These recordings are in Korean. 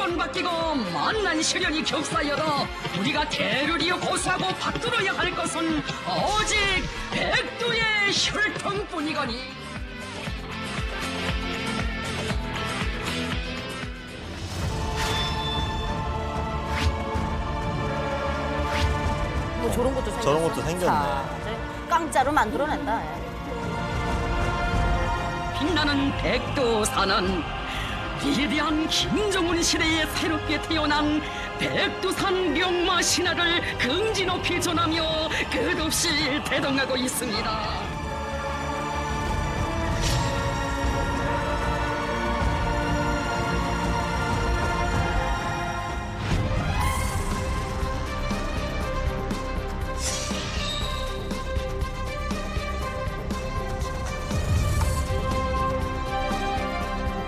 번 바뀌고 만난 시련이 겹사여도 우리가 대를 이어 고수하고 받들어야 할 것은 오직 백두의 혈통뿐이거니. 뭐 저런 것도 생겼어. 저런 것도 생겼네. 자, 깡짜로 만들어낸다. 빛나는 백두산은 위대한 김정은 시대에 새롭게 태어난 백두산 명마 신화를 긍지 높이 전하며 끝없이 대동하고 있습니다.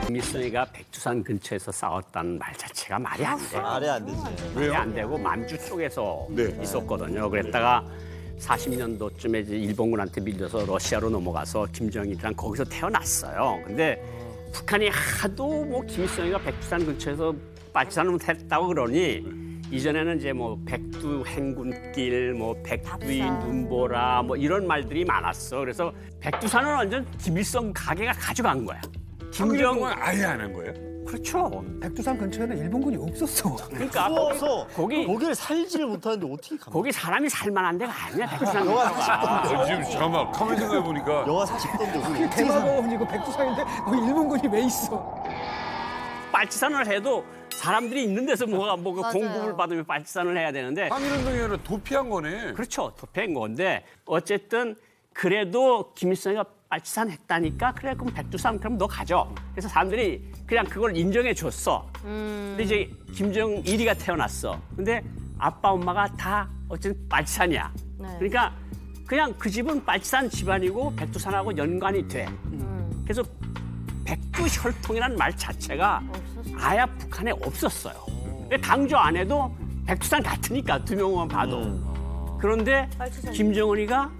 김일성이가 백두산 근처에서 싸웠다는 말 자체가 말이 안 돼. 말이 안 되지. 말이 안 되고 만주 쪽에서 네. 있었거든요. 그랬다가 42년도쯤에 이제 일본군한테 밀려서 러시아로 넘어가서 김정일이랑 거기서 태어났어요. 근데 북한이 하도 뭐 김일성이가 백두산 근처에서 빨치산을 했다고 그러니 이전에는 이제 뭐 백두 행군길, 뭐 백두의 눈보라 뭐 이런 말들이 많았어. 그래서 백두산은 완전 김일성 가게가 가져간 거야. 김정은 아예 안 한 거예요? 그렇죠. 백두산 근처에는 일본군이 없었어. 그러니까 추워서 거기 거기를 살지를 못하는데 어떻게 가? 거기 사람이 살만한 데가 아니야. 백두산 영화 근처가. 지금 잠깐만 가만히 생각해 보니까 영화 40도인데 우리 어떻게 사? 대마고원이고 백두산인데 거기 일본군이 왜 있어? 빨치산을 해도 사람들이 있는 데서 뭐가 뭐 맞아요. 공급을 받으면 빨치산을 해야 되는데 항일운동이 아니라 도피한 거네. 그렇죠. 도피한 건데 어쨌든 그래도 김일성이가 빨치산 했다니까 그래 그럼 백두산 그럼 너 가져. 그래서 사람들이 그냥 그걸 인정해 줬어. 근데 이제 김정일이가 태어났어. 근데 아빠 엄마가 다 어쨌든 빨치산이야. 네. 그러니까 그냥 그 집은 빨치산 집안이고 백두산하고 연관이 돼. 그래서 백두혈통이라는 말 자체가 아예 북한에 없었어요. 근데 강조 안 해도 백두산 같으니까 두 명만 봐도. 그런데 빨치산. 김정은이가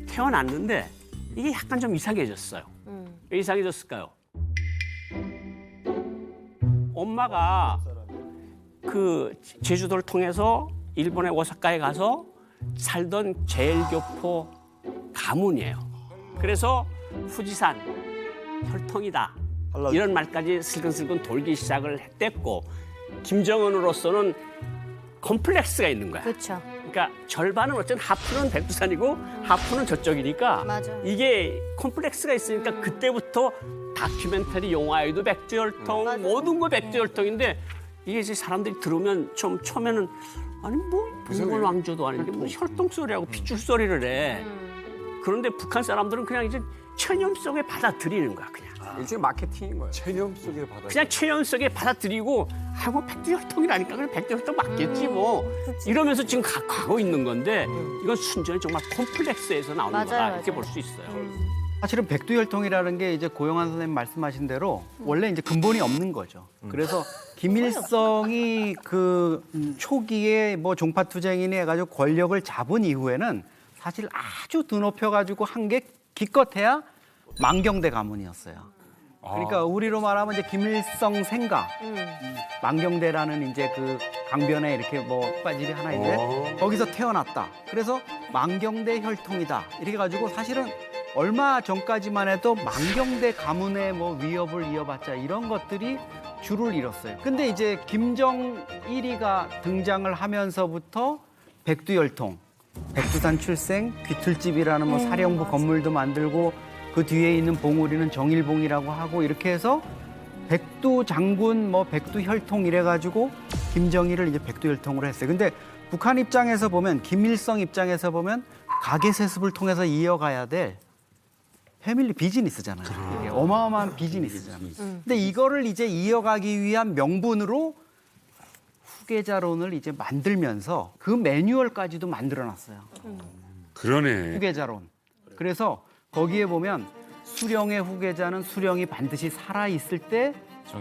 태어났는데 이게 약간 좀 이상해졌어요. 왜 이상해졌을까요? 엄마가 그 제주도를 통해서 일본의 오사카에 가서 살던 제일교포 가문이에요. 그래서 후지산 혈통이다. 이런 말까지 슬근슬근 돌기 시작을 했댔고 김정은으로서는 컴플렉스가 있는 거야. 그렇죠. 그러니까 절반은 어쨌든 하프는 백두산이고 하프는 저쪽이니까 맞아요. 이게 콤플렉스가 있으니까 그때부터 다큐멘터리 영화에도 백두혈통 맞아요. 모든 거 백두혈통인데 이게 이제 사람들이 들으면 좀 처음에는 아니 뭐 몽골 왕조도 아닌데 뭐 혈통 소리하고 핏줄 소리를 해. 그런데 북한 사람들은 그냥 이제 체념 속에 받아들이는 거야 그냥. 일종의 마케팅인 거예요. 체념 속에 바다. 그냥 체념 속에 받아들이고 아뭐 백두혈통이라니까 그래 백두혈통 맞겠지 뭐 이러면서 지금 가고 있는 건데 이건 순전히 정말 콤플렉스에서 나오는 맞아요, 거다 이렇게 맞아요. 볼 수 있어요. 사실은 백두혈통이라는 게 이제 고영한 선생님 말씀하신 대로 원래 이제 근본이 없는 거죠. 그래서 김일성이 그 초기에 뭐 종파투쟁이니 해가지고 권력을 잡은 이후에는 사실 아주 드높여가지고 한 게 기껏해야 만경대 가문이었어요. 그러니까 우리로 말하면 이제 김일성 생가 만경대라는 이제 그 강변에 이렇게 뭐 집이 하나 있는데 거기서 태어났다. 그래서 만경대 혈통이다. 이렇게 가지고 사실은 얼마 전까지만 해도 만경대 가문의 뭐 위협을 이어봤자 이런 것들이 줄을 잃었어요. 근데 이제 김정일이가 등장을 하면서부터 백두혈통, 백두산 출생, 귀틀집이라는 뭐 사령부 건물도 만들고 그 뒤에 있는 봉우리는 정일봉이라고 하고 이렇게 해서 백두 장군 뭐 백두 혈통 이래 가지고 김정일을 이제 백두 혈통으로 했어요. 근데 북한 입장에서 보면 김일성 입장에서 보면 가계 세습을 통해서 이어가야 될 패밀리 비즈니스잖아요. 이게 어마어마한 비즈니스잖아요. 근데 이거를 이제 이어가기 위한 명분으로 후계자론을 이제 만들면서 그 매뉴얼까지도 만들어 놨어요. 그러네. 후계자론. 그래서 거기에 보면 수령의 후계자는 수령이 반드시 살아 있을 때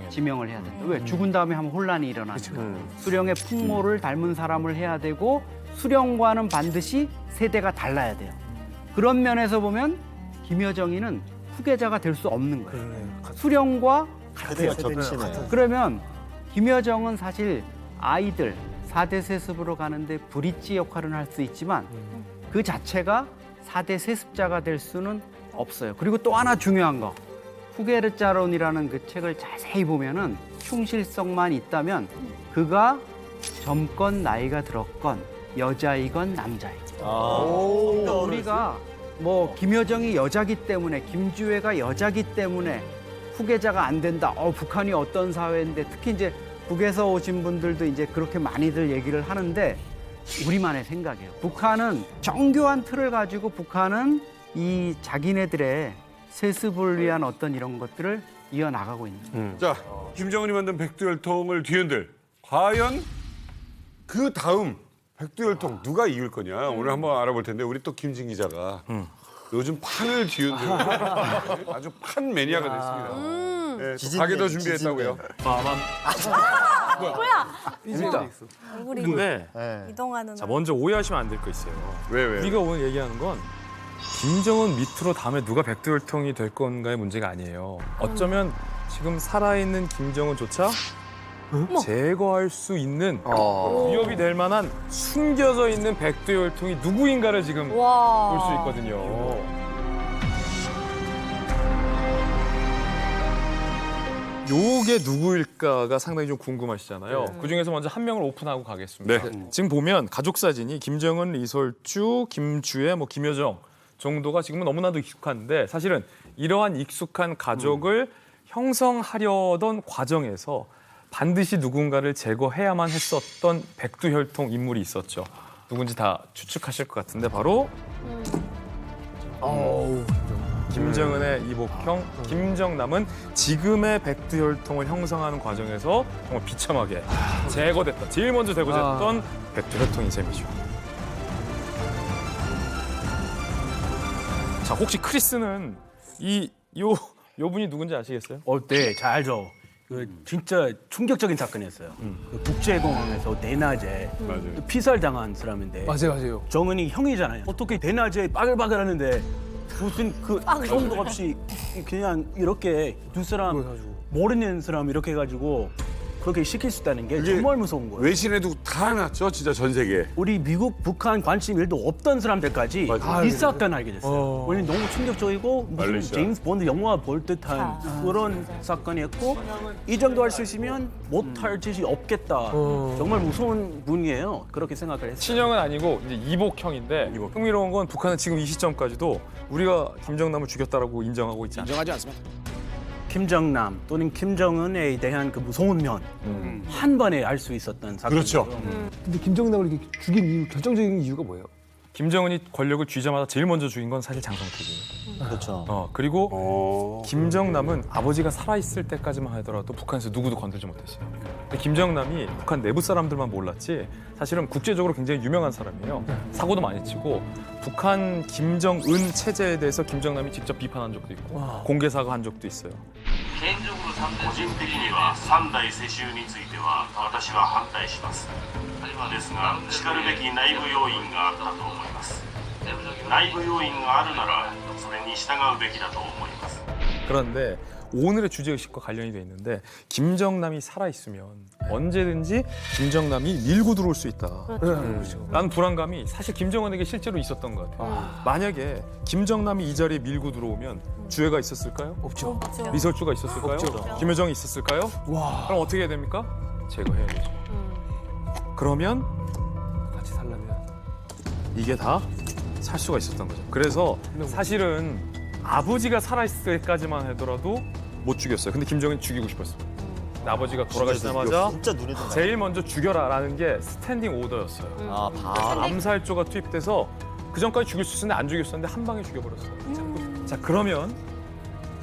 지명을 해야 된다. 왜? 죽은 다음에 하면 혼란이 일어나니까. 수령의 풍모를 닮은 사람을 해야 되고 수령과는 반드시 세대가 달라야 돼요. 그런 면에서 보면 김여정이는 후계자가 될 수 없는 거예요. 수령과 같아요. 세대가 겹치네. 그러면 김여정은 사실 아이들 4대 세습으로 가는데 브릿지 역할은 할 수 있지만 그 자체가 4대 세습자가 될 수는 없어요. 그리고 또 하나 중요한 거, 후게르자론이라는 그 책을 자세히 보면은 충실성만 있다면 그가 젊건 나이가 들었건 여자이건 남자이건 그러니까 우리가 뭐 김여정이 여자기 때문에 김주애가 여자기 때문에 후계자가 안 된다. 북한이 어떤 사회인데 특히 이제 북에서 오신 분들도 이제 그렇게 많이들 얘기를 하는데 우리만의 생각이에요. 북한은 정교한 틀을 가지고 북한은 이 자기네들의 세습을 위한 어떤 이런 것들을 이어나가고 있는 거예요. 자, 김정은이 만든 백두혈통을 뒤흔들 과연 그 다음 백두혈통 누가 이길 거냐 오늘 한번 알아볼 텐데 우리 또 김진 기자가 요즘 판을 뒤흔들 아주 판 매니아가 됐습니다. 네, 또 가게도 준비했다고요. 재밌다. 얼굴이 근데 네. 이동하는. 자 먼저 오해하시면 안 될 거 있어요. 왜? 우리가 오늘 얘기하는 건 김정은 밑으로 다음에 누가 백두혈통이 될 건가의 문제가 아니에요. 어쩌면 지금 살아있는 김정은조차 제거할 수 있는 위협이 될 만한 숨겨져 있는 백두혈통이 누구인가를 지금 볼 수 있거든요. 요게 누구일까가 상당히 좀 궁금하시잖아요. 그중에서 먼저 한 명을 오픈하고 가겠습니다. 지금 보면 가족 사진이 김정은, 리설주, 김주애, 김여정 정도가 지금은 너무나도 익숙한데 사실은 이러한 익숙한 가족을 형성하려던 과정에서 반드시 누군가를 제거해야만 했었던 백두혈통 인물이 있었죠. 누군지 다 추측하실 것 같은데 바로 김정은의 이복형 김정남은 지금의 백두혈통을 형성하는 과정에서 정말 비참하게 제거됐던, 제일 먼저 제거됐던 백두혈통인 셈이죠. 자, 혹시 크리스는 요 분이 누군지 아시겠어요? 네, 잘 알죠. 그 진짜 충격적인 사건이었어요. 그 국제공항에서 대낮에 피살당한 사람인데. 맞아요. 정은이 형이잖아요. 어떻게 대낮에 바글바글하는데 무슨 그 정도 없이 그냥 이렇게 두 사람 모르는 사람 이렇게 해가지고 그렇게 시킬 수 있다는 게 정말 무서운 거예요. 외신에도 다 났죠, 진짜 전 세계. 우리 미국, 북한 관심 일도 없던 사람들까지 이 사건 알게 됐어요. 왜냐면 너무 충격적이고 무슨 말레이시아. 제임스 본드 영화 볼 듯한 그런 사건이었고 이 정도 할 수 있으면 못할 짓이 없겠다. 정말 무서운 분이에요. 그렇게 생각을 했어요. 친형은 아니고 이제 이복형인데 흥미로운 건 북한은 지금 이 시점까지도 우리가 김정남을 죽였다라고 인정하고 있지 않아요. 인정하지 않습니다. 김정남 또는 김정은에 대한 그 무서운 면 한 번에 알 수 있었던 사건이죠. 그렇죠. 근데 김정남을 이렇게 죽인 이유, 결정적인 이유가 뭐예요? 김정은이 권력을 쥐자마자 제일 먼저 죽인 건 사실 장성택이에요. 그렇죠. 그리고 김정남은 아버지가 살아있을 때까지만 하더라도 북한에서 누구도 건들지 못했어요. 근데 김정남이 북한 내부 사람들만 몰랐지 사실은 국제적으로 굉장히 유명한 사람이에요. 사고도 많이 치고 북한 김정은 체제에 대해서 김정남이 직접 비판한 적도 있고 공개 사과한 적도 있어요. 個人的には3代世襲については私は反対しますですがしかるべき内部要因があったと思います内部要因があるならそれに従うべきだと思います 그런데 오늘의 주제의식과 관련이 돼 있는데 김정남이 살아있으면 언제든지 김정남이 밀고 들어올 수 있다. 라는 불안감이 사실 김정은에게 실제로 있었던 것 같아요. 만약에 김정남이 이 자리에 밀고 들어오면 주애가 있었을까요? 없죠. 리설주가 있었을까요? 없죠. 김여정이 있었을까요? 그럼 어떻게 해야 됩니까? 제거해야 되죠. 그러면 같이 살려면 이게 다 살 수가 있었던 거죠. 그래서 사실은 아버지가 살아있을 때까지만 하더라도 못 죽였어요. 근데 김정은이 죽이고 싶었어요. 근데 아버지가 돌아가시자마자 진짜 눈에 띄네. 제일 먼저 죽여라라는 게 스탠딩 오더였어요. 바로. 암살조가 투입돼서 그 전까지 죽일 수 있었는데 안 죽였었는데 한 방에 죽여버렸어요. 자, 그러면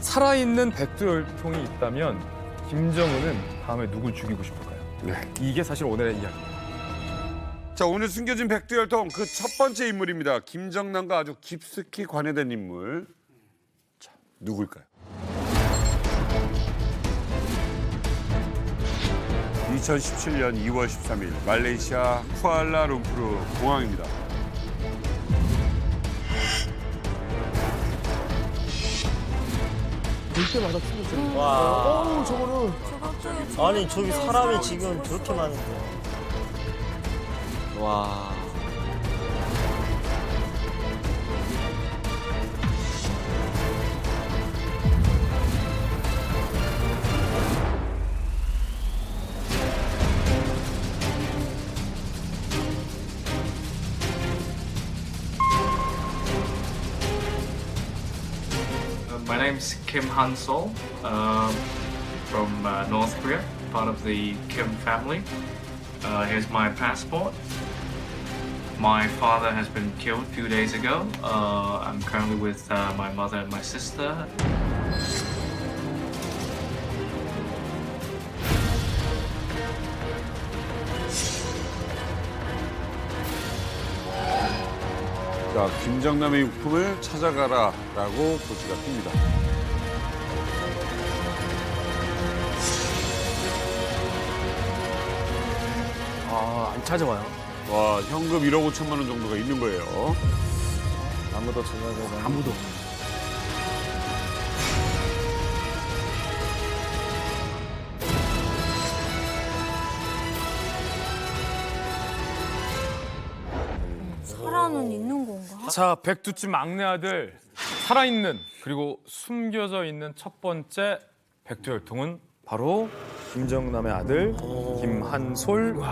살아있는 백두혈통이 있다면 김정은은 다음에 누굴 죽이고 싶을까요? 이게 사실 오늘의 이야기예요. 자, 오늘 숨겨진 백두혈통 그 첫 번째 인물입니다. 김정남과 아주 깊숙이 관여된 인물. 자, 누굴까요? 2017년 2월 13일 말레이시아 쿠알라룸푸르 공항입니다. 볼 때마다 충격적이에요. 저거는 아니 저기 사람이 지금 저렇게 많은데. 와. My name's Kim Han-sol from North Korea, part of the Kim family. Here's my passport. My father has been killed a few days ago. I'm currently with my mother and my sister. 자, 김정남의 유품을 찾아가라라고 고지가 뜹니다. 안 찾아와요. 와, 현금 1억 5천만 원 정도가 있는 거예요. 아무도 찾아가지. 아무도. 살아는 있는 건가? 자, 백두집 막내 아들 살아있는 그리고 숨겨져 있는 첫 번째 백두혈통은 바로 김정남의 아들 김한솔입니다.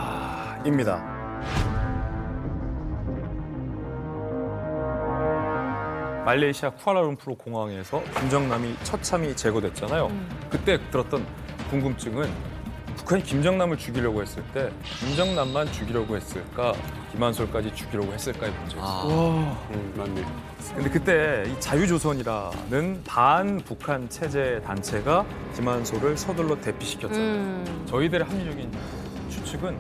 말레이시아 쿠알라룸푸르 공항에서 김정남이 처참히 제거됐잖아요. 그때 들었던 궁금증은 북한이 김정남을 죽이려고 했을 때 김정남만 죽이려고 했을까, 김한솔까지 죽이려고 했을까의 문제였어요. 맞네. 근데 그때 이 자유조선이라는 반북한 체제 단체가 김한솔을 서둘러 대피시켰잖아요. 저희들의 합리적인 추측은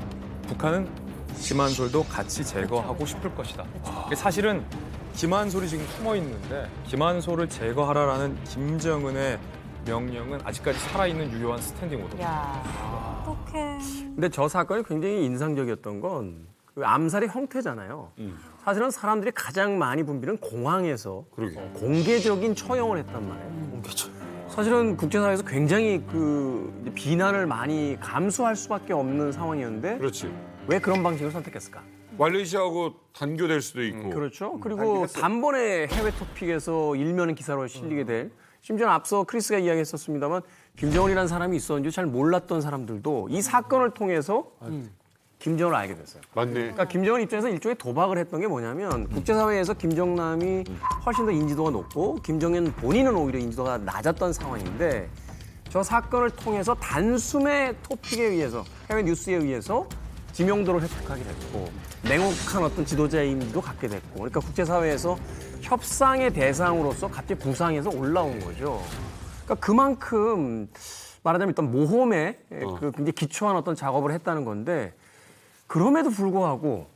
북한은 김한솔도 같이 제거하고 싶을 것이다. 사실은 김한솔이 지금 숨어 있는데 김한솔을 제거하라라는 김정은의 명령은 아직까지 살아있는 유효한 스탠딩 오더입니다. 야, 어떡해. 근데 저 사건이 굉장히 인상적이었던 건 그 암살의 형태잖아요. 사실은 사람들이 가장 많이 분비는 공항에서 공개적인 처형을 했단 말이에요. 사실은 국제사회에서 굉장히 그 비난을 많이 감수할 수밖에 없는 상황이었는데 그렇지. 왜 그런 방식을 선택했을까? 말레이시아하고 단교될 수도 있고. 그렇죠. 그리고 단번에 해외 토픽에서 일면 기사로 실리게 될, 심지어 앞서 크리스가 이야기했었습니다만 김정은이라는 사람이 있었는지 잘 몰랐던 사람들도 이 사건을 통해서 김정은을 알게 됐어요. 맞네. 그러니까 김정은 입장에서 일종의 도박을 했던 게 뭐냐면 국제사회에서 김정남이 훨씬 더 인지도가 높고 김정은 본인은 오히려 인지도가 낮았던 상황인데 저 사건을 통해서 단숨에 토픽에 의해서 해외 뉴스에 의해서 지명도를 획득하게 됐고 냉혹한 어떤 지도자의 이미지도 갖게 됐고 그러니까 국제사회에서 협상의 대상으로서 갑자기 부상해서 올라온 거죠. 그러니까 그만큼 말하자면 일단 모험에 그 굉장히 기초한 어떤 작업을 했다는 건데 그럼에도 불구하고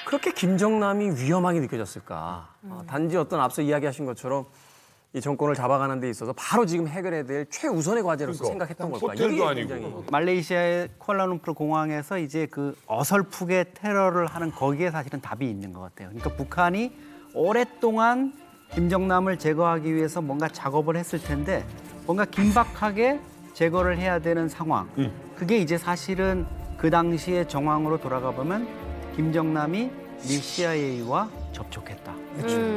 그렇게 김정남이 위험하게 느껴졌을까? 단지 어떤 앞서 이야기하신 것처럼 이 정권을 잡아가는 데 있어서 바로 지금 해결해야 될 최우선의 과제로서 생각했던 걸까? 호텔도 아니고. 말레이시아의 쿠알라룸푸르 공항에서 이제 그 어설프게 테러를 하는 거기에 사실은 답이 있는 것 같아요. 그러니까 북한이 오랫동안 김정남을 제거하기 위해서 뭔가 작업을 했을 텐데 뭔가 긴박하게 제거를 해야 되는 상황. 그게 이제 사실은 그 당시의 정황으로 돌아가 보면 김정남이 미 CIA와 접촉했다.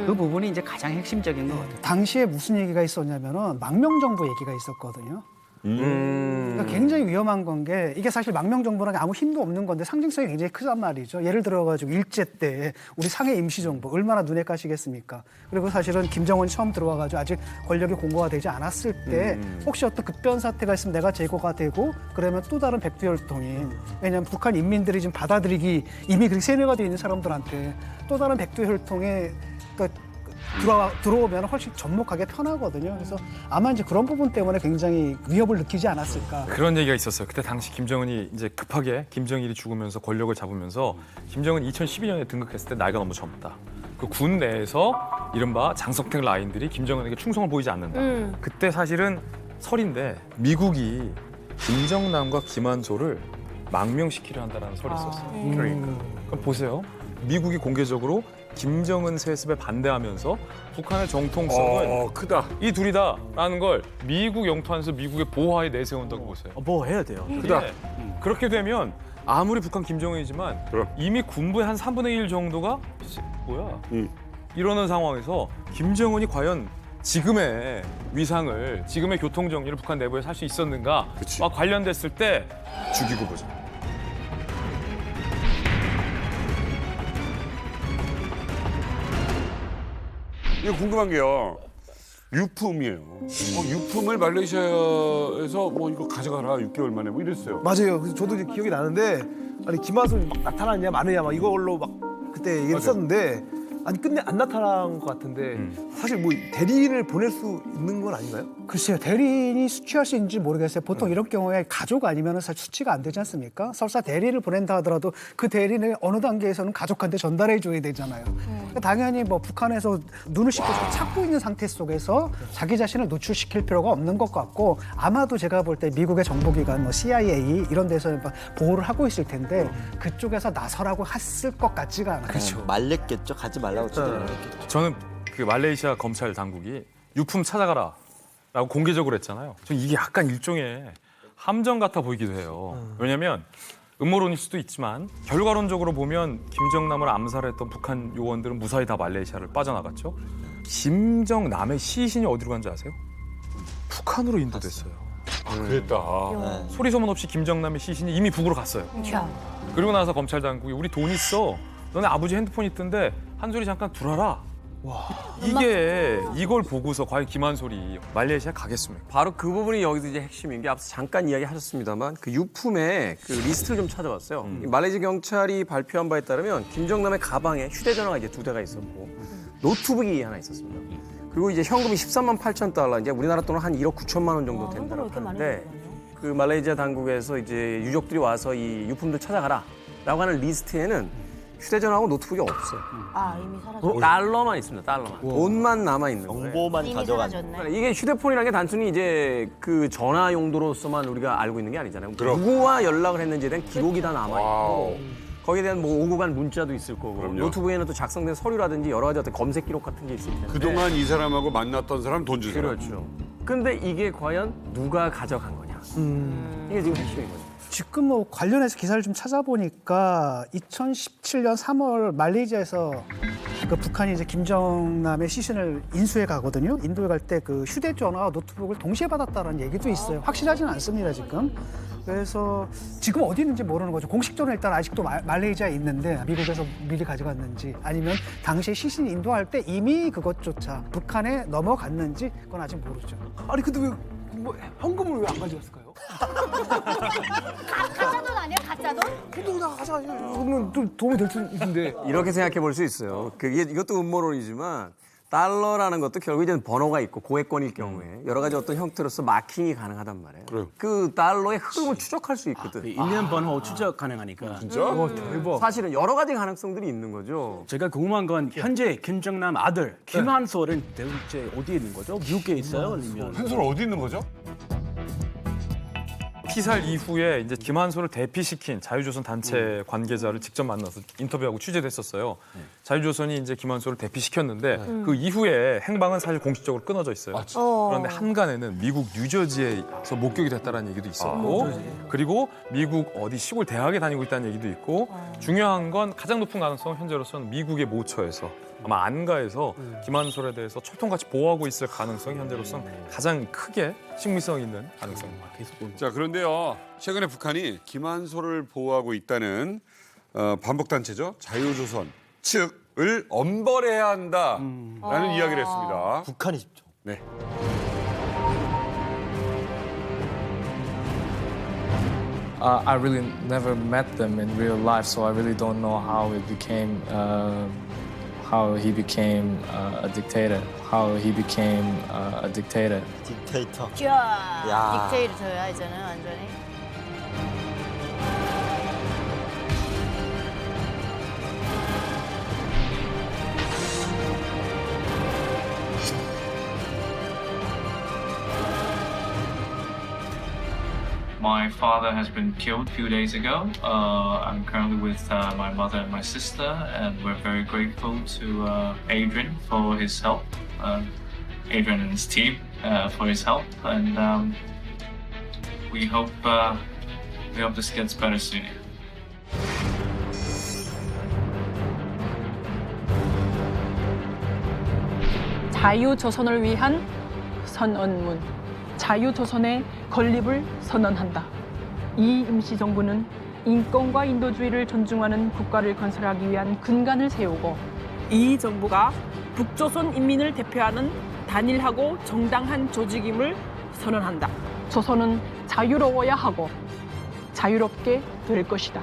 그 부분이 이제 가장 핵심적인 것 같아요. 당시에 무슨 얘기가 있었냐면은 망명정보 얘기가 있었거든요. 그러니까 굉장히 위험한 건 게 이게 사실 망명정보라는 게 아무 힘도 없는 건데 상징성이 굉장히 크단 말이죠. 예를 들어가지고 일제 때 우리 상해 임시정부 얼마나 눈에 까시겠습니까? 그리고 사실은 김정은이 처음 들어와가지고 아직 권력이 공고가 되지 않았을 때 혹시 어떤 급변 사태가 있으면 내가 제거가 되고 그러면 또 다른 백두혈통인 왜냐하면 북한 인민들이 지금 받아들이기 이미 그렇게 세뇌가 되어 있는 사람들한테 또 다른 백두혈통에 그러니까 들어오면 훨씬 접목하기 편하거든요. 그래서 아마 이제 그런 부분 때문에 굉장히 위협을 느끼지 않았을까. 그런 얘기가 있었어요. 그때 당시 김정은이 이제 급하게 김정일이 죽으면서 권력을 잡으면서 김정은이 2012년에 등극했을 때 나이가 너무 젊다. 그 군 내에서 이른바 장성택 라인들이 김정은에게 충성을 보이지 않는다. 그때 사실은 설인데 미국이 김정남과 김한솔을 망명시키려 한다는 설이 있었어요. 그러니까. 그럼 보세요. 미국이 공개적으로 김정은 세습에 반대하면서 북한의 정통성은 크다. 이 둘이다라는 걸 미국 영토 안에서 미국의 보호하에 내세운다고 보세요. 뭐 해야 돼요. 크다. 그렇게 되면 아무리 북한 김정은이지만 이미 군부의 한 3분의 1 정도가 뭐야? 이러는 상황에서 김정은이 과연 지금의 위상을, 지금의 교통 정리를 북한 내부에서 할 수 있었는가? 막 관련됐을 때 죽이고 보자. 이거 궁금한 게요. 유품이에요. 유품을 말레이시아에서 뭐 이거 가져가라 6개월 만에 뭐 이랬어요. 맞아요. 그래서 저도 이제 기억이 나는데 아니 김한솔 막 나타났냐 마느냐 막 이걸로 막 그때 얘기를 했었는데 아니 끝내 안 나타난 것 같은데 사실 뭐 대리인을 보낼 수 있는 건 아닌가요? 글쎄요, 대리인이 수취할 수 있는지 모르겠어요. 보통 이런 경우에 가족 아니면 사실 수취가 안 되지 않습니까? 설사 대리인을 보낸다 하더라도 그 대리인을 어느 단계에서는 가족한테 전달해 줘야 되잖아요. 그러니까 당연히 뭐 북한에서 눈을 씻고 찾고 있는 상태 속에서 자기 자신을 노출시킬 필요가 없는 것 같고 아마도 제가 볼 때 미국의 정보기관, 뭐 CIA 이런 데서 보호를 하고 있을 텐데 그쪽에서 나서라고 했을 것 같지가 않아요. 그렇죠. 말렸겠죠. 가지 말라고 쫓아냈겠죠. 저는 그 말레이시아 검찰 당국이 유품 찾아가라 라고 공개적으로 했잖아요. 저는 이게 약간 일종의 함정 같아 보이기도 해요. 왜냐하면 음모론일 수도 있지만 결과론적으로 보면 김정남을 암살했던 북한 요원들은 무사히 다 말레이시아를 빠져나갔죠. 김정남의 시신이 어디로 간지 아세요? 북한으로 인도됐어요. 그랬다. 소리 소문 없이 김정남의 시신이 이미 북으로 갔어요. 그리고 나서 검찰 당국이 우리 돈 있어. 너네 아버지 핸드폰 있던데 한 소리 잠깐 들어라. 이걸 보고서 과연 김한솔이 말레이시아 가겠습니까? 바로 그 부분이 여기서 이제 핵심인 게 앞서 잠깐 이야기하셨습니다만 그 유품의 그 리스트를 좀 찾아봤어요. 이 말레이시아 경찰이 발표한 바에 따르면 김정남의 가방에 휴대전화가 이제 2대가 있었고 노트북이 하나 있었습니다. 그리고 이제 현금이 13만 8천 달러, 이제 우리나라 돈은 한 1억 9천만 원 정도 된다고 하는데 그 말레이시아 당국에서 이제 유족들이 와서 이 유품들 찾아가라라고 하는 리스트에는 휴대전화하고 노트북이 없어요. 아, 이미 사라졌네. 달러만 있습니다. 달러만. 돈만 남아 있는 거예요. 정보만 이미 가져간. 사라졌네. 이게 휴대폰이라는 게 단순히 이제 그 전화 용도로서만 우리가 알고 있는 게 아니잖아요. 누구와 연락을 했는지에 대한 기록이 다 남아 있고 거기에 대한 뭐 오고 간 문자도 있을 거고 노트북에는 또 작성된 서류라든지 여러 가지 어떤 검색 기록 같은 게 있을 텐데. 그동안 이 사람하고 만났던 사람 돈 주세요. 그렇죠. 근데 이게 과연 누가 가져간 거냐? 이게 지금 핵심인 거죠. 지금 뭐 관련해서 기사를 좀 찾아보니까 2017년 3월 말레이시아에서 그 북한이 이제 김정남의 시신을 인수해 가거든요. 인도에 갈 때 그 휴대전화와 노트북을 동시에 받았다는 얘기도 있어요. 확실하지는 않습니다, 지금. 그래서 지금 어디 있는지 모르는 거죠. 공식적으로 일단 아직도 말레이시아에 있는데 미국에서 미리 가져갔는지 아니면 당시에 시신 인도할 때 이미 그것조차 북한에 넘어갔는지 그건 아직 모르죠. 아니 근데 왜 뭐 현금을 왜 안 가져갔을까요? 가짜 돈 아니야? 가짜 돈? 현금 다 가져가면 좀 도움이 될 수 있는데. 이렇게 생각해 볼 수 있어요. 이것도 음모론이지만 달러라는 것도 결국 이제 번호가 있고 고액권일 경우에 여러 가지 어떤 형태로서 마킹이 가능하단 말이에요. 그 달러의 흐름을 추적할 수 있거든. 일련 번호 추적 가능하니까. 진짜? 대박. 사실은 여러 가지 가능성들이 있는 거죠. 제가 궁금한 건 현재 김정남 아들 김한솔은 대체 어디에 있는 거죠? 미국에 있어요? 아니면 한솔 어디 있는 거죠? 피살 이후에 이제 김한솔을 대피시킨 자유조선 단체 관계자를 직접 만나서 인터뷰하고 취재됐었어요. 자유조선이 이제 김한솔을 대피시켰는데 그 이후에 행방은 사실 공식적으로 끊어져 있어요. 그런데 한간에는 미국 뉴저지에서 목격이 됐다는 얘기도 있었고, 그리고 미국 어디 시골 대학에 다니고 있다는 얘기도 있고, 중요한 건 가장 높은 가능성은 현재로서는 미국의 모처에서 아마 안가에서 김한솔에 대해서 철통같이 보호하고 있을 가능성이 현재로서는 가장 크게 식미성 있는 가능성입니다. 자, 그런데요. 최근에 북한이 김한솔을 보호하고 있다는 반복단체죠. 자유조선 측을 엄벌해야 한다라는 이야기를 했습니다. 북한이 쉽죠. 네. I really never met them in real life, so I really don't know how it became, how he became a dictator, how he became a dictator. 딕테이터. 야, 딕테이터야 이제는 완전히. My father has been killed a few days ago. I'm currently with my mother and my sister, and we're very grateful to Adrian for his help. Adrian and his team for his help, and we hope this gets better soon. 자유조선을 위한 선언문, 자유조선의 건립을 선언한다. 이 임시정부는 인권과 인도주의를 존중하는 국가를 건설하기 위한 근간을 세우고 이 정부가 북조선 인민을 대표하는 단일하고 정당한 조직임을 선언한다. 조선은 자유로워야 하고 자유롭게 될 것이다.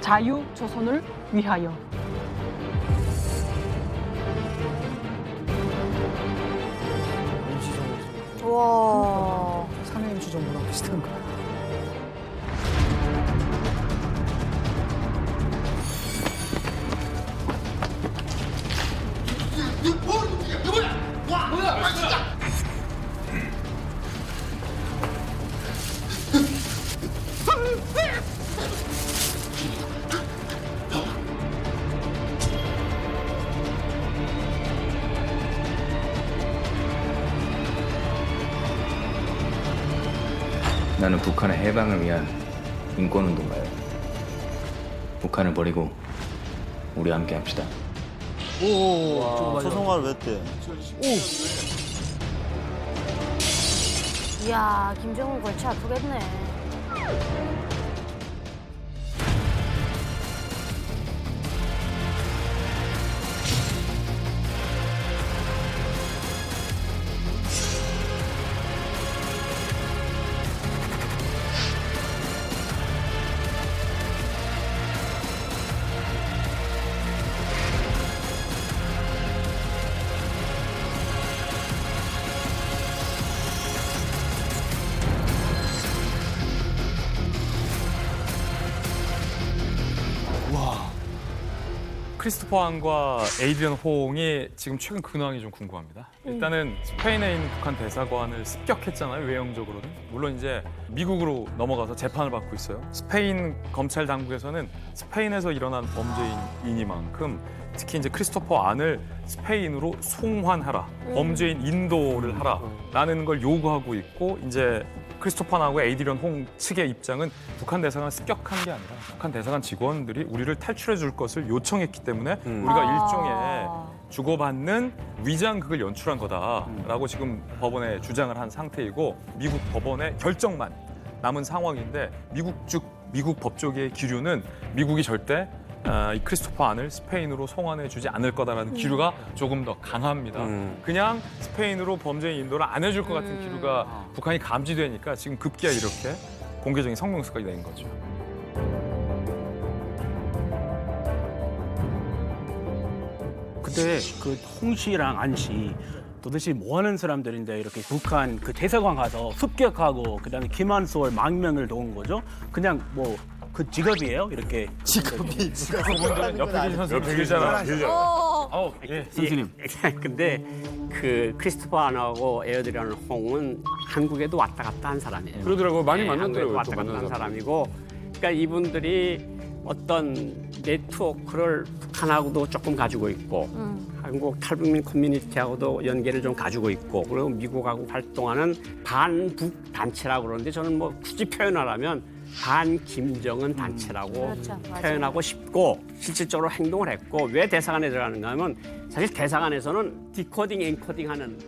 자유조선을 위하여. 와. 사내 임시정부랑 비슷한 거. 나는 북한의 해방을 위한 인권운동가예요. 북한을 버리고 우리 함께 합시다. 오, 초성화를 왜 때? 이야, 김정은 골치 아프겠네. 크리스토퍼 항과 에이드리언 홍이 지금 최근 근황이 좀 궁금합니다. 일단은 스페인에 있는 북한 대사관을 습격했잖아요, 외형적으로는. 물론 이제 미국으로 넘어가서 재판을 받고 있어요. 스페인 검찰 당국에서는 스페인에서 일어난 범죄이니만큼 특히 이제 크리스토퍼 안을 스페인으로 송환하라, 범죄인 인도를 하라라는 걸 요구하고 있고, 이제 크리스토퍼 안하고 에이드리언 홍 측의 입장은 북한 대사관을 습격한 게 아니라 북한 대사관 직원들이 우리를 탈출해 줄 것을 요청했기 때문에 우리가 일종의 주고받는 위장극을 연출한 거다라고 지금 법원에 주장을 한 상태이고, 미국 법원의 결정만 남은 상황인데 미국 법조계의 기류는 미국이 절대 이 크리스토퍼 안을 스페인으로 송환해 주지 않을 거다라는 기류가 조금 더 강합니다. 그냥 스페인으로 범죄인 인도를 안 해줄 것 같은 기류가 북한이 감지되니까 지금 급기야 이렇게 공개적인 성명서가 낸 거죠. 그때 그 홍씨랑 안씨 도대체 뭐 하는 사람들인데 이렇게 북한 그 대사관 가서 습격하고 그다음에 김한솔 망명을 도운 거죠? 그냥 뭐 그 직업이에요? 이렇게 직업이 그분들은 옆에 계신 선생님 계시잖아. 예, 선생님. 근데 그 크리스토퍼 안하고 에이드리언 홍은 한국에도 왔다 갔다 한 사람이에요. 그러더라고요. 많이 만났더라고요. 왔다 갔다 한 사람이고, 그러니까 이분들이 어떤 네트워크를 북한하고도 조금 가지고 있고, 한국 탈북민 커뮤니티하고도 연계를 좀 가지고 있고, 그리고 미국하고 활동하는 반북 단체라고 그러는데, 저는 뭐 굳이 표현하라면 반김정은 단체라고 그렇죠, 표현하고 싶고, 실질적으로 행동을 했고, 왜 대사관에 들어가는가 하면 사실 대사관에서는 디코딩, 엔코딩하는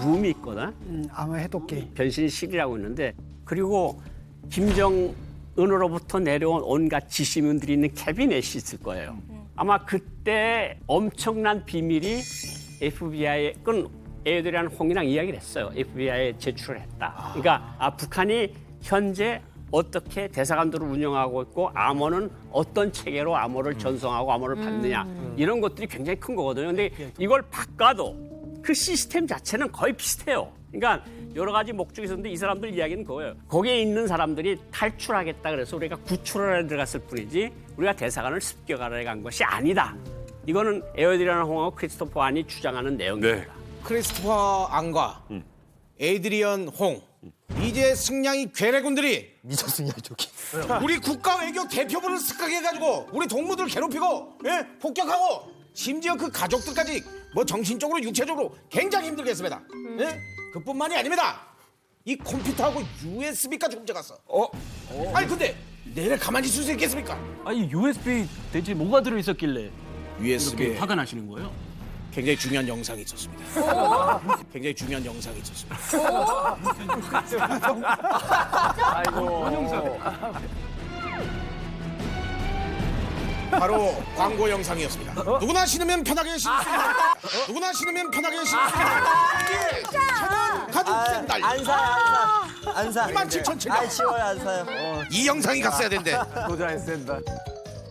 룸이 있거든. 암호 해독기. 변신실이라고 있는데, 그리고 김정은으로부터 내려온 온갖 지시문들이 있는 캐비넷이 있을 거예요. 아마 그때 엄청난 비밀이 FBI에 그건 에이드리언 홍이랑 이야기를 했어요. FBI에 제출을 했다. 그러니까 북한이 현재 어떻게 대사관들을 운영하고 있고, 암호는 어떤 체계로 암호를 전송하고 암호를 받느냐, 이런 것들이 굉장히 큰 거거든요. 근데 이걸 바꿔도 그 시스템 자체는 거의 비슷해요. 그러니까 여러 가지 목적이 있었는데 이 사람들 이야기는 그거예요. 거기에 있는 사람들이 탈출하겠다 그래서 우리가 구출을 하러 들어갔을 뿐이지 우리가 대사관을 습격하러 간 것이 아니다. 이거는 에이드리언 홍하고 크리스토퍼 안이 주장하는 내용입니다. 크리스토퍼 안과 에이드리언 홍 이제 승냥이 괴뢰군들이 미저 승냥이 조끼. 우리 국가 외교 대표부를 습격해가지고 우리 동무들 괴롭히고 폭격하고 심지어 그 가족들까지 뭐 정신적으로 육체적으로 굉장히 힘들게 했습니다. 그뿐만이 아닙니다. 이 컴퓨터하고 USB까지 훔쳐갔어. 아니 근데 내일 가만히 있을 수 있겠습니까? 아니 USB 대체 뭐가 들어있었길래 USB 이렇게 화가 나시는 거예요? 굉장히 중요한 영상이 있었습니다. 굉장히 중요한 영상이 있었습니다. 바로 광고 영상이었습니다. 누구나 신으면 편하게 신습니다. 누구나 신으면 편하게 신습니다. 가죽 샌들. 안 사. 27,700원. 아, 치워요, 안 사요. 이 영상이 갔어야 된대. 도저히 안 쓴다.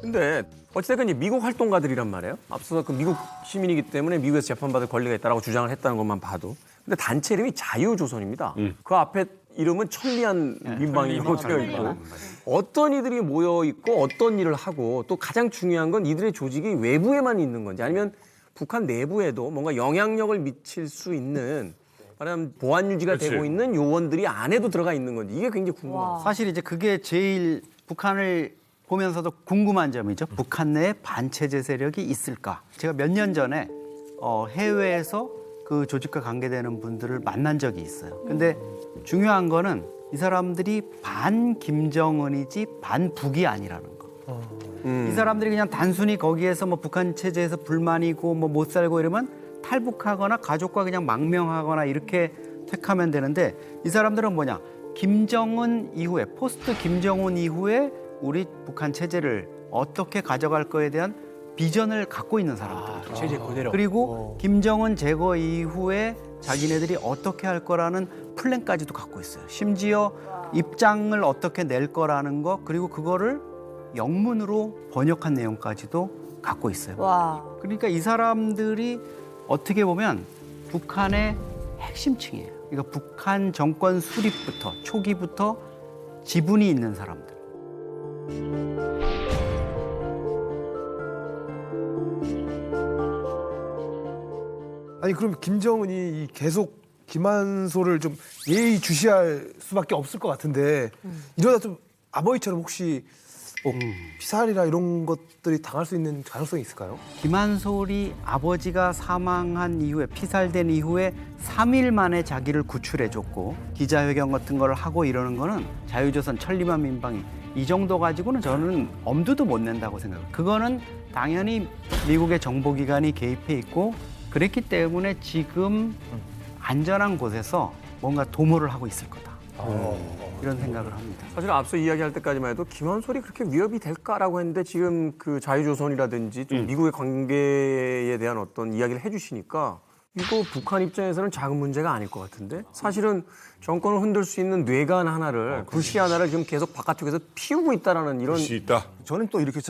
근데 어찌됐건 이제 미국 활동가들이란 말이에요. 앞서서 그 미국 시민이기 때문에 미국에서 재판받을 권리가 있다라고 주장을 했다는 것만 봐도. 근데 단체 이름이 자유조선입니다. 그 앞에 이름은 천리안 민방위라고 되어 있고 어떤 이들이 모여 있고 어떤 일을 하고 또 가장 중요한 건 이들의 조직이 외부에만 있는 건지 아니면 북한 내부에도 뭔가 영향력을 미칠 수 있는 말하자면 보안 유지가 되고 있는 요원들이 안에도 들어가 있는 건지 이게 굉장히 궁금해요. 사실 이제 그게 제일 북한을 보면서도 궁금한 점이죠. 북한 내에 반체제 세력이 있을까? 제가 몇 년 전에 해외에서 그 조직과 관계되는 분들을 만난 적이 있어요. 근데 중요한 거는 이 사람들이 반 김정은이지 반 북이 아니라는 거. 이 사람들이 그냥 단순히 거기에서 뭐 북한 체제에서 불만이고 뭐 못 살고 이러면 탈북하거나 가족과 그냥 망명하거나 이렇게 택하면 되는데 이 사람들은 뭐냐? 김정은 이후에 포스트 김정은 이후에 우리 북한 체제를 어떻게 가져갈 거에 대한 비전을 갖고 있는 사람들. 체제 그대로. 그리고 김정은 제거 이후에 자기네들이 어떻게 할 거라는 플랜까지도 갖고 있어요. 심지어 입장을 어떻게 낼 거라는 거 그리고 그거를 영문으로 번역한 내용까지도 갖고 있어요. 와. 그러니까 이 사람들이 어떻게 보면 북한의 핵심층이에요. 그러니까 북한 정권 수립부터 초기부터 지분이 있는 사람들. 아니 그럼 김정은이 계속 김한솔을 좀 예의주시할 수밖에 없을 것 같은데 이러다 좀 아버지처럼 혹시 뭐 피살이나 이런 것들이 당할 수 있는 가능성이 있을까요? 김한솔이 아버지가 사망한 이후에 피살된 이후에 3일 만에 자기를 구출해줬고 기자회견 같은 걸 하고 이러는 거는 자유조선 천리만 민방위 이 정도 가지고는 저는 엄두도 못 낸다고 생각해요. 그거는 당연히 미국의 정보기관이 개입해 있고 그랬기 때문에 지금 안전한 곳에서 뭔가 도모를 하고 있을 거다. 이런 생각을 합니다. 사실 앞서 이야기할 때까지만 해도 김한솔이 그렇게 위협이 될까라고 했는데 지금 그 자유조선이라든지 좀 미국의 관계에 대한 어떤 이야기를 해주시니까 이거 북한 입장에서는 작은 문제가 아닐 것 같은데 사실은 정권을 흔들 수 있는 뇌관 하나를 불씨 하나를 지금 계속 바깥쪽에서 피우고 있다라는 이런 저는 또 이렇게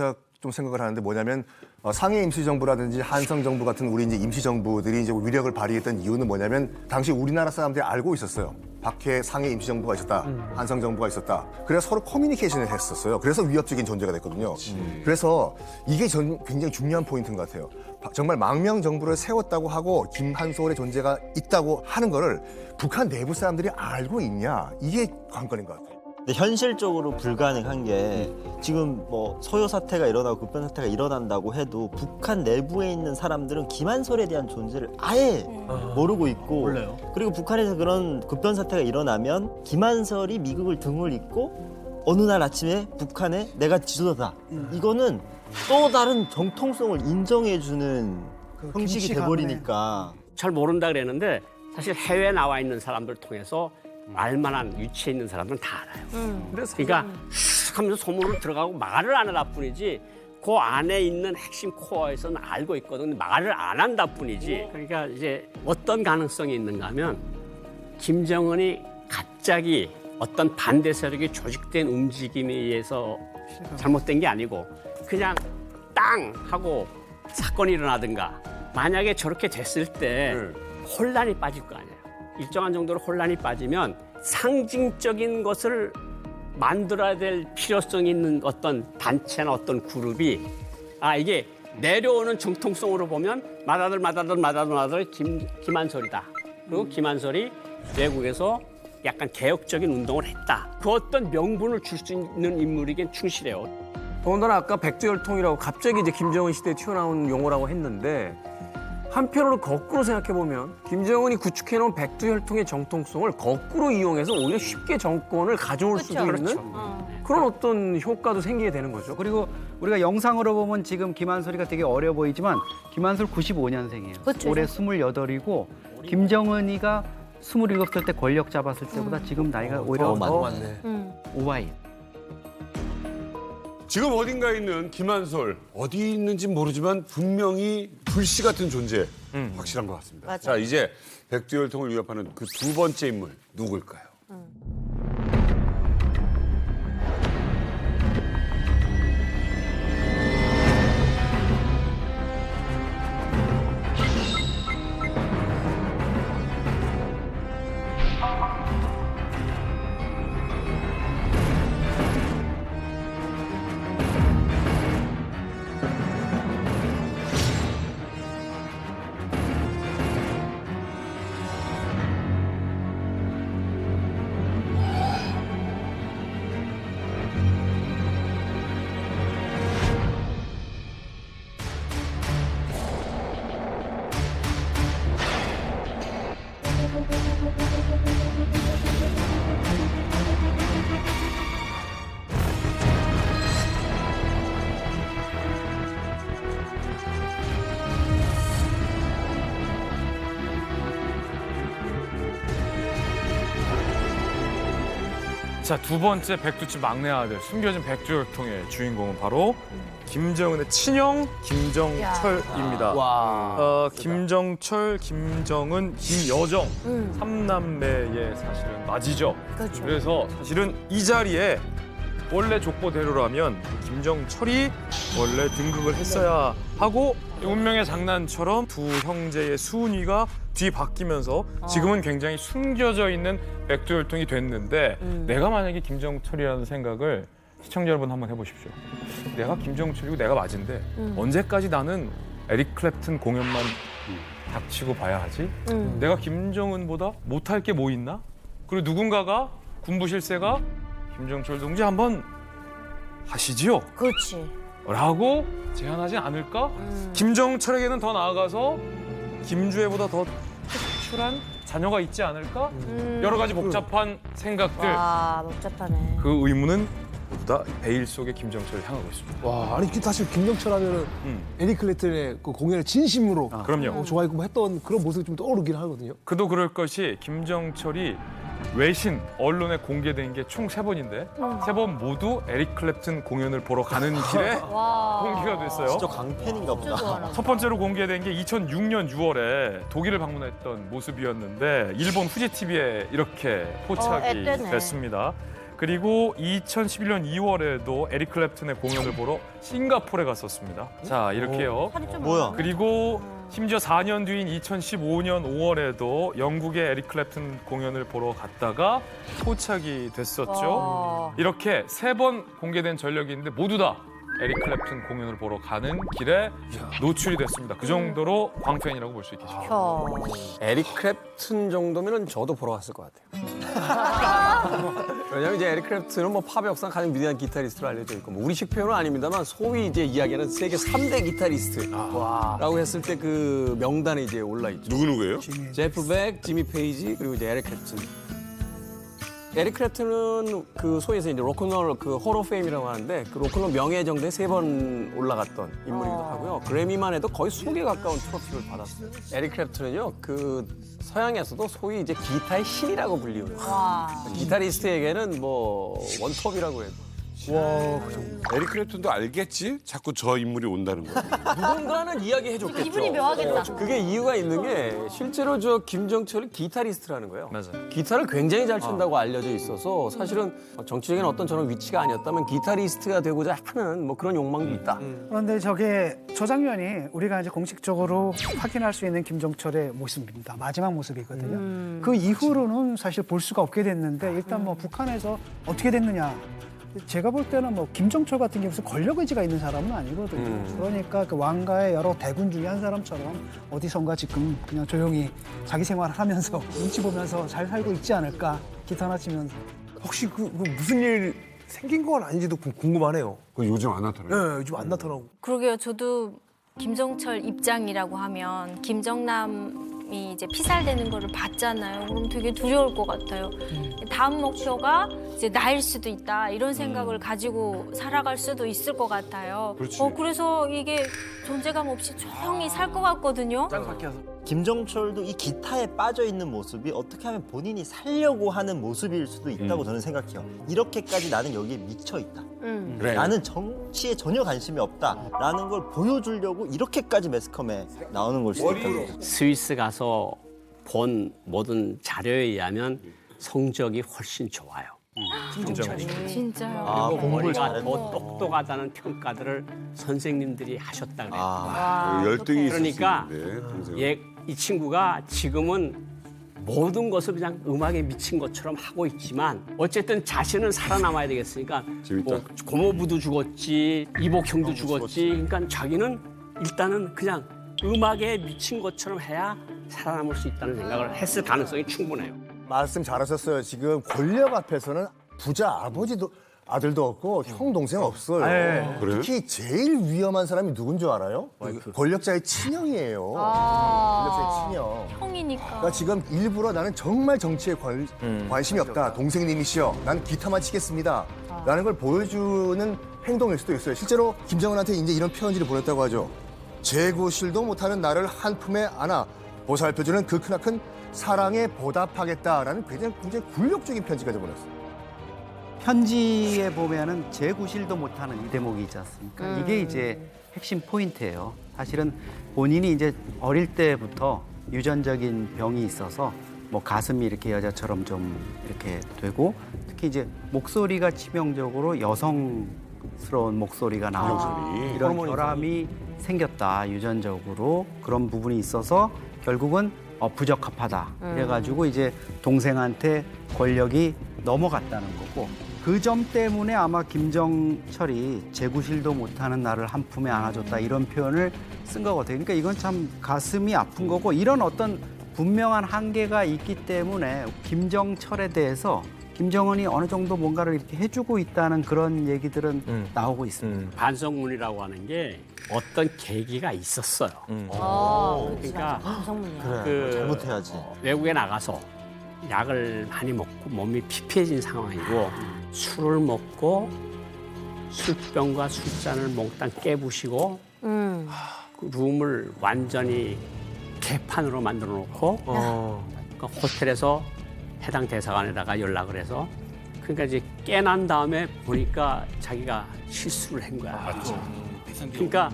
좀 생각을 하는데 뭐냐면 상해 임시정부라든지 한성정부 같은 우리 이제 임시정부들이 이제 위력을 발휘했던 이유는 뭐냐면 당시 우리나라 사람들이 알고 있었어요. 밖에 상해 임시정부가 있었다, 한성정부가 있었다. 그래서 서로 커뮤니케이션을 했었어요. 그래서 위협적인 존재가 됐거든요. 그래서 이게 굉장히 중요한 포인트인 것 같아요. 정말 망명정부를 세웠다고 하고 김한솔의 존재가 있다고 하는 거를 북한 내부 사람들이 알고 있냐 이게 관건인 것 같아요. 근데 현실적으로 불가능한 게 지금 뭐 소요 사태가 일어나고 급변 사태가 일어난다고 해도 북한 내부에 있는 사람들은 김한솔에 대한 존재를 아예 모르고 있고 몰라요. 그리고 북한에서 그런 급변 사태가 일어나면 김한솔이 미국을 등을 잇고 어느 날 아침에 북한에 내가 지도자다. 이거는 또 다른 정통성을 인정해주는 형식이 돼버리니까. 잘 모른다 그랬는데 사실 해외에 나와 있는 사람들 통해서 알만한 위치에 있는 사람들은 다 알아요. 그러니까 슉 하면서 소문을 들어가고 말을 안 하다 뿐이지 그 안에 있는 핵심 코어에서는 알고 있거든. 말을 안 한다 뿐이지. 그러니까 이제 어떤 가능성이 있는가 하면 김정은이 갑자기 어떤 반대 세력이 조직된 움직임에 의해서 잘못된 게 아니고 그냥 땅 하고 사건이 일어나든가 만약에 저렇게 됐을 때 혼란이 빠질 거 아니에요. 일정한 정도로 혼란이 빠지면 상징적인 것을 만들어야 될 필요성이 있는 어떤 단체나 어떤 그룹이 이게 내려오는 정통성으로 보면 마다들 김한솔이다. 그리고 김한솔이 외국에서 약간 개혁적인 운동을 했다. 그 어떤 명분을 줄 수 있는 인물에겐 충실해요. 더군다나 아까 백두혈통이라고 갑자기 이제 김정은 시대에 튀어나온 용어라고 했는데 한편으로 거꾸로 생각해보면 김정은이 구축해놓은 백두혈통의 정통성을 거꾸로 이용해서 오히려 쉽게 정권을 가져올 수도 있는 그런 어떤 효과도 생기게 되는 거죠. 그리고 우리가 영상으로 보면 지금 김한솔이가 되게 어려 보이지만 김한솔 95년생이에요. 그쵸. 올해 28이고 김정은이가 27살 때 권력 잡았을 때보다 지금 나이가 오히려 더 맞네. 오바인. 지금 어딘가에 있는 김한솔 어디 있는지 모르지만 분명히 불씨 같은 존재 확실한 것 같습니다. 맞아요. 자 이제 백두혈통을 위협하는 그 두 번째 인물 누굴까요? 자, 두 번째 백두집 막내 아들, 숨겨진 백두혈통의 주인공은 바로 김정은의 친형 김정철입니다. 김정철, 김정은, 김여정 삼남매의 사실은 맞이죠. 그렇죠. 그래서 사실은 이 자리에 원래 족보대로라면 김정철이 원래 등극을 했어야 하고 운명의 장난처럼 두 형제의 순위가 뒤바뀌면서 지금은 굉장히 숨겨져 있는 백두혈통이 됐는데 내가 만약에 김정철이라는 생각을 시청자 여러분 한번 해보십시오. 내가 김정철이고 내가 맞은데 언제까지 나는 에릭 클랩튼 공연만 닥치고 봐야 하지? 내가 김정은보다 못할 게 뭐 있나? 그리고 누군가가 군부 실세가 김정철 동지 한번 하시지요. 그렇지. 라고 제안하지 않을까? 김정철에게는 더 나아가서 김주애보다 더 특출한 자녀가 있지 않을까? 여러 가지 복잡한 생각들. 와, 복잡하네. 그 의문은 모두 다 베일 속의 김정철을 향하고 있습니다. 와, 아니 사실 김정철 하면은 에릭 클랩튼의 그 공연을 진심으로 그럼요. 좋아했고 뭐 했던 그런 모습이 좀 떠오르긴 하거든요. 그도 그럴 것이 김정철이 외신 언론에 공개된 게 총 3번인데 3번 모두 에릭 클랩튼 공연을 보러 가는 길에 공개가 됐어요. 진짜 강팬인가 보다. 첫 번째로 공개된 게 2006년 6월에 독일을 방문했던 모습이었는데 일본 후지 TV에 이렇게 포착이 앳되네. 됐습니다. 그리고 2011년 2월에도 에릭 클랩튼의 공연을 보러 싱가포르에 갔었습니다. 자, 이렇게요. 뭐야? 그리고 심지어 4년 뒤인 2015년 5월에도 영국의 에릭 클랩튼 공연을 보러 갔다가 포착이 됐었죠. 이렇게 3번 공개된 전력이 있는데 모두 다 에릭 클랩튼 공연을 보러 가는 길에 노출이 됐습니다. 그 정도로 광팬이라고 볼 수 있겠죠. 에릭 클랩튼 정도면은 저도 보러 갔을 것 같아요. 왜냐면 이제 에릭 클랩튼은 뭐 팝의 역사 가장 위대한 기타리스트로 알려져 있고 뭐 우리식 표현은 아닙니다만 소위 이제 이야기하는 세계 3대 기타리스트라고 했을 때 그 명단에 이제 올라 있죠. 누구예요? 제프 백, 지미 페이지 그리고 이제 에릭 클랩튼. 에릭 클랩튼은 그 소위에서 이제 로큰롤 그 홀 오브 페임이라고 하는데 그 로큰롤 명예정대에 3번 올라갔던 인물이기도 하고요. 그래미만 해도 거의 20개 가까운 트로피를 받았어요. 에릭 클랩튼은요, 그 서양에서도 소위 이제 기타의 신이라고 불리는 기타리스트에게는 뭐 원톱이라고 해도. 와, 에릭 클랩튼도 알겠지? 자꾸 저 인물이 온다는 거. 누군가는 이야기해줬겠죠. 기분이 묘하겠다. 그게 이유가 있는 게 실제로 저 김정철이 기타리스트라는 거예요. 맞아요. 기타를 굉장히 잘 친다고 알려져 있어서 사실은 정치적인 어떤 저런 위치가 아니었다면 기타리스트가 되고자 하는 뭐 그런 욕망도 있다. 그런데 저게 저 장면이 우리가 이제 공식적으로 확인할 수 있는 김정철의 모습입니다. 마지막 모습이거든요. 그 이후로는 사실 볼 수가 없게 됐는데 일단 뭐 북한에서 어떻게 됐느냐. 제가 볼 때는 뭐 김정철 같은 게 무슨 권력 의지가 있는 사람은 아니거든요. 그러니까 그 왕가의 여러 대군 중에 한 사람처럼 어디선가 지금 그냥 조용히 자기 생활을 하면서 눈치 보면서 잘 살고 있지 않을까 기타나 치면서. 혹시 그 무슨 일 생긴 건 아닌지도 궁금하네요. 그 요즘 안 나타나요? 네, 요즘 안 나타나고. 그러게요. 저도 김정철 입장이라고 하면 김정남이 이제 피살되는 거를 봤잖아요. 그럼 되게 두려울 것 같아요. 다음 목표가 이제 나일 수도 있다 이런 생각을 가지고 살아갈 수도 있을 것 같아요. 그렇지. 그래서 이게 존재감 없이 조용히 살 것 같거든요. 김정철도 이 기타에 빠져 있는 모습이 어떻게 하면 본인이 살려고 하는 모습일 수도 있다고 저는 생각해요. 이렇게까지 나는 여기에 미쳐 있다. 그래. 나는 정치에 전혀 관심이 없다라는 걸 보여주려고 이렇게까지 매스컴에 나오는 걸 수도 있다. 스위스 가서 본 모든 자료에 의하면 성적이 훨씬 좋아요. 진짜요? 그리고 머리가 더 똑똑하다는 평가들을 선생님들이 하셨다 그래요. 열등이 그러니까 있었는데, 이 친구가 지금은 모든 것을 그냥 음악에 미친 것처럼 하고 있지만 어쨌든 자신은 살아남아야 되겠으니까 뭐 고모부도 죽었지 이복형도 죽었지 그러니까 자기는 일단은 그냥 음악에 미친 것처럼 해야 살아남을 수 있다는 생각을 했을 가능성이 충분해요. 말씀 잘하셨어요. 지금 권력 앞에서는 부자 아버지도 아들도 없고 형 동생 없어요. 네. 그래요? 특히 제일 위험한 사람이 누군 줄 알아요? 권력자의 친형이에요. 권력자의 친형. 형이니까. 그러니까 지금 일부러 나는 정말 정치에 관심이 없다. 동생님이시여. 난 기타만 치겠습니다. 라는 걸 보여주는 행동일 수도 있어요. 실제로 김정은한테 이제 이런 편지를 보냈다고 하죠. 재구실도 못하는 나를 한 품에 안아 보살펴주는 그 크나큰 사랑에 보답하겠다라는 굉장히 굴욕적인 편지까지 보냈어요. 편지에 보면은 재구실도 못하는 이 대목이 있지 않습니까? 이게 이제 핵심 포인트예요. 사실은 본인이 이제 어릴 때부터 유전적인 병이 있어서 뭐 가슴이 이렇게 여자처럼 좀 이렇게 되고 특히 이제 목소리가 치명적으로 여성스러운 목소리가 나오는 이런 결함이 생겼다 유전적으로 그런 부분이 있어서 결국은 부적합하다 그래가지고 이제 동생한테 권력이 넘어갔다는 거고 그 점 때문에 아마 김정철이 재구실도 못하는 나를 한 품에 안아줬다 이런 표현을 쓴 거거든요. 그러니까 이건 참 가슴이 아픈 거고 이런 어떤 분명한 한계가 있기 때문에 김정철에 대해서 김정은이 어느 정도 뭔가를 이렇게 해주고 있다는 그런 얘기들은 나오고 있습니다. 반성문이라고 하는 게 어떤 계기가 있었어요. 그러니까 그래, 잘못해야지. 외국에 나가서 약을 많이 먹고 몸이 피폐해진 상황이고 술을 먹고 술병과 술잔을 몽땅 깨부시고 그 룸을 완전히 개판으로 만들어 놓고 그러니까 호텔에서 해당 대사관에다가 연락을 해서 그러니까 이제 깨난 다음에 보니까 자기가 실수를 한 거야. 그러니까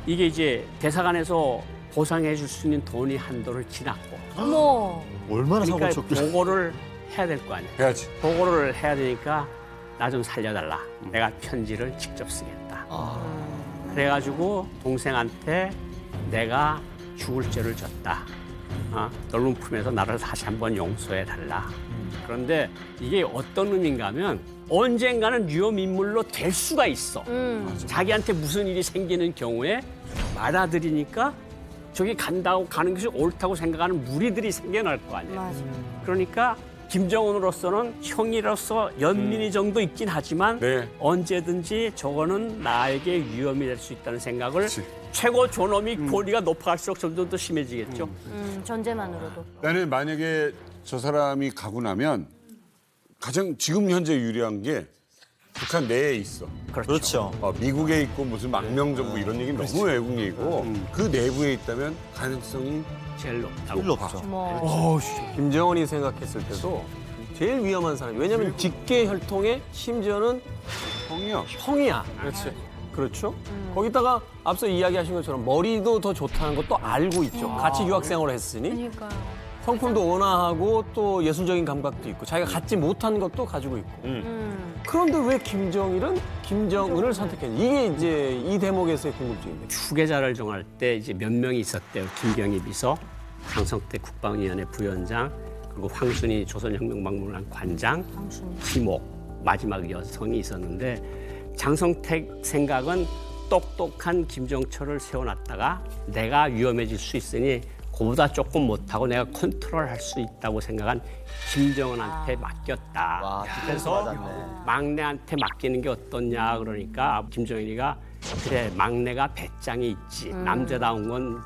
이게 이제 대사관에서 보상해 줄 수 있는 돈이 한도를 지났고. 어머. 얼마나 그러니까 사고 쳤길래. 보고를 해야 될 거 아니야. 해야지. 보고를 해야 되니까 나 좀 살려달라. 내가 편지를 직접 쓰겠다. 그래가지고 동생한테 내가 죽을 죄를 졌다. 넓은 품에서 나를 다시 한번 용서해달라. 그런데 이게 어떤 의미인가 하면 언젠가는 위험인물로 될 수가 있어. 자기한테 무슨 일이 생기는 경우에 받아들이니까 저기 간다고 가는 것이 옳다고 생각하는 무리들이 생겨날 거 아니에요. 그러니까 김정은으로서는 형이로서 연민이 정도 있긴 하지만 언제든지 저거는 나에게 위험이 될 수 있다는 생각을 최고 존엄이 권위가 높아갈수록 점점 더 심해지겠죠. 존재만으로도. 나는 만약에 저 사람이 가고 나면 가장 지금 현재 유리한 게 북한 내에 있어. 그렇죠. 미국에 있고 무슨 망명정부 이런 얘기 너무 외국 얘기고 그 내부에 있다면 가능성이 제일 높다고. 제일 높죠. 김정은이 생각했을 때도 제일 위험한 사람. 왜냐하면 직계 혈통에 심지어는 형이야. 그렇지. 그렇죠. 거기다가 앞서 이야기하신 것처럼 머리도 더 좋다는 것도 알고 있죠. 같이 유학생활을 했으니. 그러니까요. 성품도 온화하고 또 예술적인 감각도 있고 자기가 갖지 못한 것도 가지고 있고. 그런데 왜 김정일은 김정은을 선택했냐. 이게 이제 이 대목에서의 궁금증입니다. 후계자를 정할 때 이제 몇 명이 있었대요. 김경희 비서, 강성태 국방위원회 부위원장, 그리고 황순희 조선혁명박물관 관장, 김옥 마지막 여성이 있었는데 장성택 생각은 똑똑한 김정철을 세워놨다가 내가 위험해질 수 있으니 그보다 조금 못하고 내가 컨트롤할 수 있다고 생각한 김정은한테 맡겼다. 그래서 막내한테 맡기는 게 어떻냐 그러니까 김정은이가 그래 막내가 배짱이 있지 남자다운 건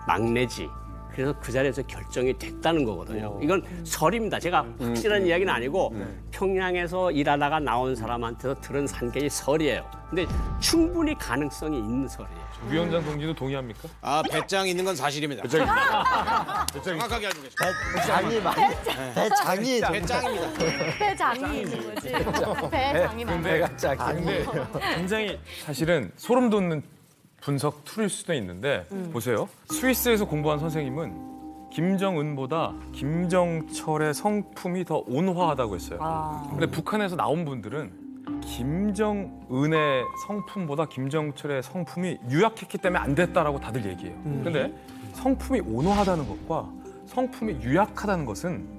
막내지. 그래서 그 자리에서 결정이 됐다는 거거든요. 이건 설입니다. 제가 확실한 이야기는 아니고 평양에서 일하다가 나온 사람한테서 들은 산계의 설이에요. 근데 충분히 가능성이 있는 설이에요. 위원장 동지도 동의합니까? 아, 배짱 있는 건 사실입니다. 정확하게 알고 계십니다. 배짱이 많이 배짱이 배짱입니다. 배장이 있는 거지. 배장이 많아. 근데 굉장히 사실은 소름 돋는 분석 툴일 수도 있는데 보세요. 스위스에서 공부한 선생님은 김정은보다 김정철의 성품이 더 온화하다고 했어요. 근데 북한에서 나온 분들은 김정은의 성품보다 김정철의 성품이 유약했기 때문에 안 됐다라고 다들 얘기해요. 근데 성품이 온화하다는 것과 성품이 유약하다는 것은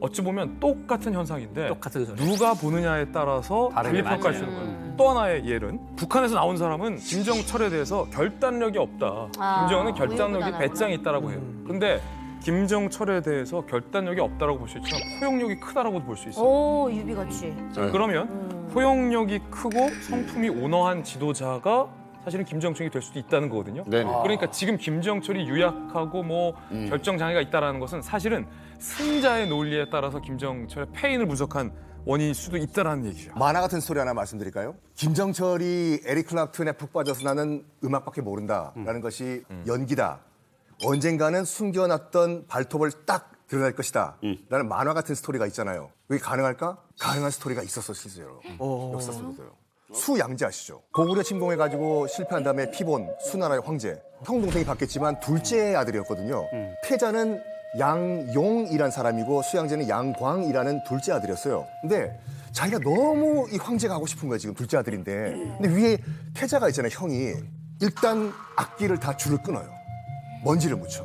어찌 보면 똑같은 현상인데 누가 보느냐에 따라서 달리 평가할 수 있는 거예요. 또 하나의 예는 북한에서 나온 사람은 김정철에 대해서 결단력이 없다. 김정은은 결단력이 배짱이 있다라고 해요. 근데 김정철에 대해서 결단력이 없다라고 볼 수 있지만 포용력이 크다라고 볼 수 있어요. 오, 유비같이. 그러면 포용력이 크고 성품이 온화한 지도자가 사실은 김정철이 될 수도 있다는 거거든요. 그러니까 지금 김정철이 유약하고 뭐 결정 장애가 있다라는 것은 사실은 승자의 논리에 따라서 김정철의 패인을 분석한 원인일 수도 있다라는 얘기죠. 만화 같은 스토리 하나 말씀드릴까요? 김정철이 에릭 클랩튼에 푹 빠져서 나는 음악밖에 모른다라는 것이 연기다. 언젠가는 숨겨놨던 발톱을 딱 드러낼 것이다. 라는 만화 같은 스토리가 있잖아요. 그게 가능할까? 가능한 스토리가 있었어, 실제로. 역사 속에서요. 수양제 아시죠? 고구려 침공해가지고 실패한 다음에 피본, 수나라의 황제. 형 동생이 받겠지만 둘째 아들이었거든요. 패자는 양용이란 사람이고 수양제는 양광이라는 둘째 아들이었어요. 근데 자기가 너무 이 황제가 하고 싶은 거야, 지금 둘째 아들인데. 근데 위에 패자가 있잖아요, 형이. 일단 악기를 다 줄을 끊어요. 먼지를 묻혀.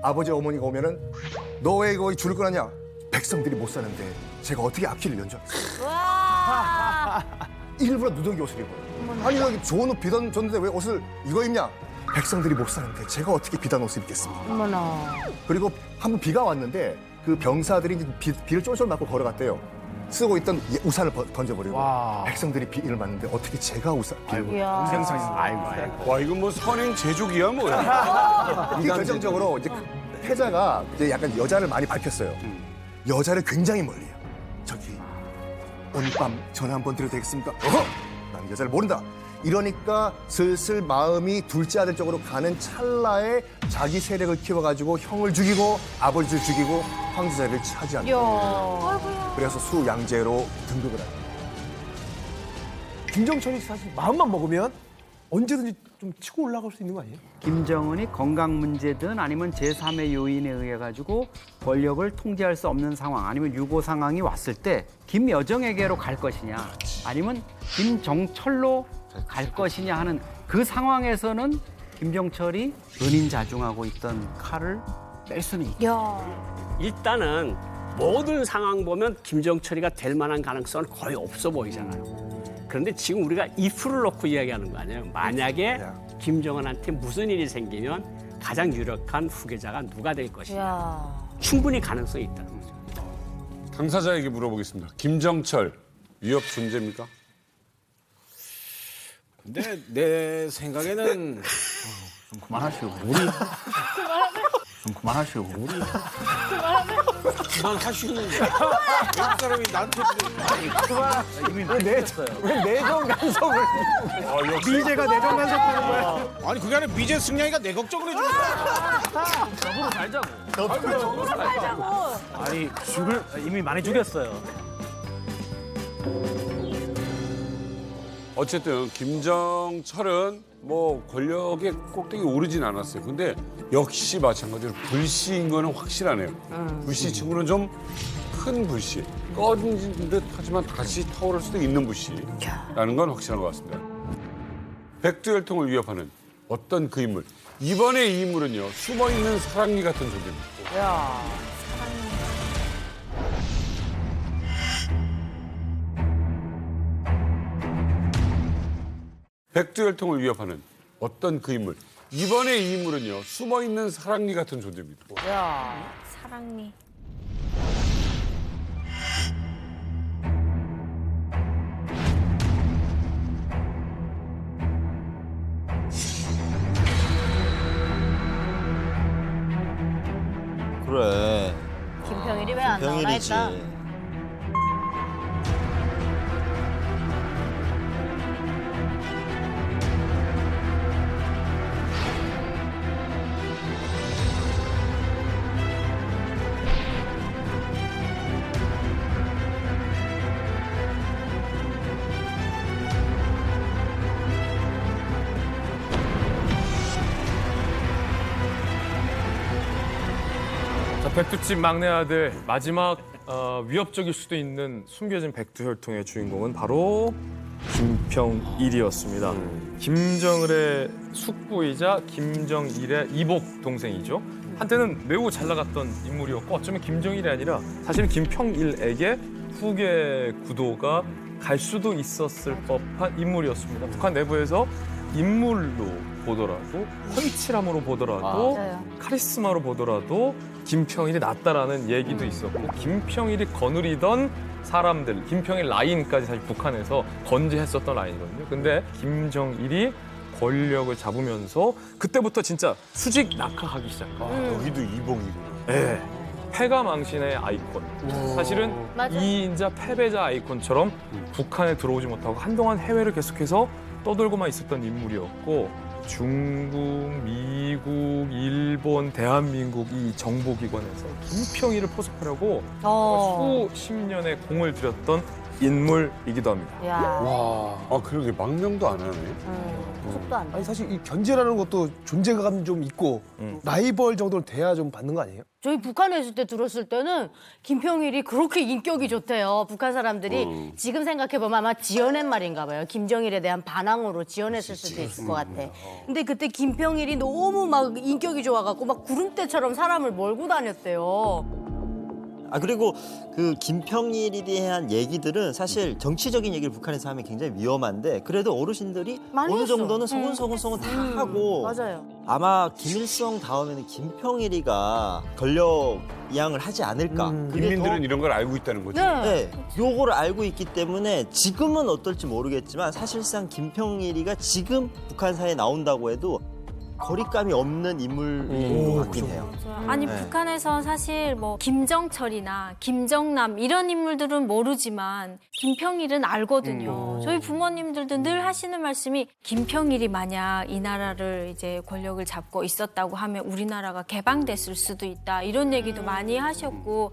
아버지 어머니가 오면은 너 왜 이거 줄을 끊었냐? 백성들이 못 사는데 제가 어떻게 악기를 연주하겠어요? 일부러 누더기 옷을 입어요. 아니 여기 좋은 옷 비단 줬는데 왜 옷을 이거 입냐? 백성들이 못 사는데 제가 어떻게 비단 옷을 입겠습니까? 어머나. 그리고 한 번 비가 왔는데 그 병사들이 비를 쫄쫄 맞고 걸어갔대요. 쓰고 있던 우산을 던져버리고 백성들이 비를 맞는데 어떻게 제가 와 이건 뭐 선행 제조기야 뭐야. 결정적으로 이제 패자가 이제 약간 여자를 많이 밝혔어요. 여자를 굉장히 멀리해요. 저기 오늘 밤 전화 한번 드려도 되겠습니까? 난 여자를 모른다. 이러니까 슬슬 마음이 둘째 아들 쪽으로 가는 찰나에 자기 세력을 키워가지고 형을 죽이고 아버지를 죽이고 황제 자리를 차지합니다. 그래서 수양제로 등극을 합니다. 김정철이 사실 마음만 먹으면 언제든지 좀 치고 올라갈 수 있는 거 아니에요? 김정은이 건강 문제든 아니면 제3의 요인에 의해 가지고 권력을 통제할 수 없는 상황 아니면 유고 상황이 왔을 때 김여정에게로 갈 것이냐 아니면 김정철로 갈 것이냐 하는 그 상황에서는 김정철이 은인자중하고 있던 칼을 뺄 수는 있다. 일단은 모든 상황 보면 김정철이가 될 만한 가능성은 거의 없어 보이잖아요. 그런데 지금 우리가 if를 놓고 이야기하는 거 아니에요. 만약에 김정은한테 무슨 일이 생기면 가장 유력한 후계자가 누가 될 것이냐. 충분히 가능성이 있다는 거죠. 당사자에게 물어보겠습니다. 김정철 위협 존재입니까? 근데 내 생각에는 좀 그만하시오. 좀 그만하시오. 그만하시는 외국 사람이 나한테 이미 왜 내정 간섭을 미제가 내정 간섭하는 거야? 아니 그게 아니라 미제 승냥이가 내 걱정을 해주는 거야. 저보고 살자고. 저보고 살자고. 아니 이미 많이 죽였어요. 어쨌든 김정철은 뭐 권력의 꼭대기 오르진 않았어요. 근데 역시 마찬가지로 불씨인 거는 확실하네요. 불씨 친구는 좀 큰 불씨. 꺼진 듯 하지만 다시 타오를 수도 있는 불씨라는 건 확실한 것 같습니다. 백두혈통을 위협하는 어떤 그 인물. 이번에 이 인물은요. 숨어있는 사랑니 같은 존재입니다. 백두혈통을 위협하는 어떤 그 인물. 이번에 이 인물은요. 숨어있는 사랑니 같은 존재입니다. 사랑니. 그래. 김평일이 왜 안 나오나 김평일이지. 했다. 자, 백두집 막내 아들 마지막 위협적일 수도 있는 숨겨진 백두혈통의 주인공은 바로 김평일이었습니다. 김정을의 숙부이자 김정일의 이복 동생이죠. 한때는 매우 잘 나갔던 인물이었고 어쩌면 김정일이 아니라 사실은 김평일에게 후계 구도가 갈 수도 있었을 법한 인물이었습니다. 북한 내부에서 인물로 보더라도 헌칠함으로 보더라도 맞아요. 카리스마로 보더라도 김평일이 낫다라는 얘기도 있었고 김평일이 거느리던 사람들, 김평일 라인까지 사실 북한에서 건재했었던 라인이거든요. 근데 김정일이 권력을 잡으면서 그때부터 진짜 수직 낙하하기 시작해요. 여기도 이봉이구나. 네. 패가망신의 아이콘. 사실은 맞아. 이인자 패배자 아이콘처럼 북한에 들어오지 못하고 한동안 해외를 계속해서 떠돌고만 있었던 인물이었고 중국, 미국, 일본, 대한민국 이 정보기관에서 김평일을 포섭하려고 수십 년의 공을 들였던 인물이기도 합니다. 야. 아 그러게 망명도 안 하네. 속도 안 돼. 아니 사실 이 견제라는 것도 존재감 좀 있고 라이벌 정도는 돼야 좀 받는 거 아니에요? 저희 북한에 있을 때 들었을 때는 김평일이 그렇게 인격이 좋대요. 북한 사람들이 지금 생각해보면 아마 지어낸 말인가 봐요. 김정일에 대한 반항으로 지어냈을 수도 있을 것 같아. 근데 그때 김평일이 너무 막 인격이 좋아갖고 막 구름대처럼 사람을 몰고 다녔대요. 아 그리고 그 김평일에 대한 얘기들은 사실 정치적인 얘기를 북한에서 하면 굉장히 위험한데 그래도 어르신들이 많이 어느 했어. 정도는 소근소근 다 하고 맞아요. 아마 김일성 다음에는 김평일이가 권력 이양을 하지 않을까. 그게 국민들은 이런 걸 알고 있다는 거죠. 네, 요거를 알고 있기 때문에 지금은 어떨지 모르겠지만 사실상 김평일이가 지금 북한 사회에 나온다고 해도 거리감이 없는 인물인 것 같긴 해요. 아니 네. 북한에선 사실 뭐 김정철이나 김정남 이런 인물들은 모르지만 김평일은 알거든요. 저희 부모님들도 늘 하시는 말씀이 김평일이 만약 이 나라를 이제 권력을 잡고 있었다고 하면 우리나라가 개방됐을 수도 있다 이런 얘기도 많이 하셨고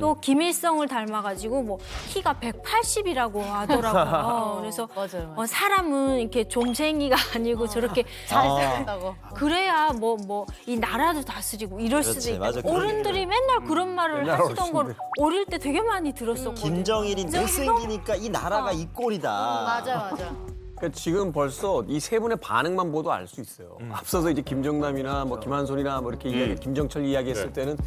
또 김일성을 닮아가지고 뭐 키가 180이라고 하더라고요. 그래서 맞아요. 사람은 이렇게 좀생이가 아니고 저렇게 잘생겼다고. 그래야 뭐 이 나라도 다스리고 이럴 그렇지, 수도 있다. 맞아. 그런 어른들이 맨날 그런 말을 맨날 하시던 걸 어릴 때 되게 많이 들었었거든요. 김정일이 못생기니까 이 나라가 이 꼴이다. 맞아. 그러니까 지금 벌써 이 세 분의 반응만 보도 알 수 있어요. 앞서서 이제 김정남이나 뭐 김한솔이나 뭐 이렇게 이야기, 김정철 이야기했을 때는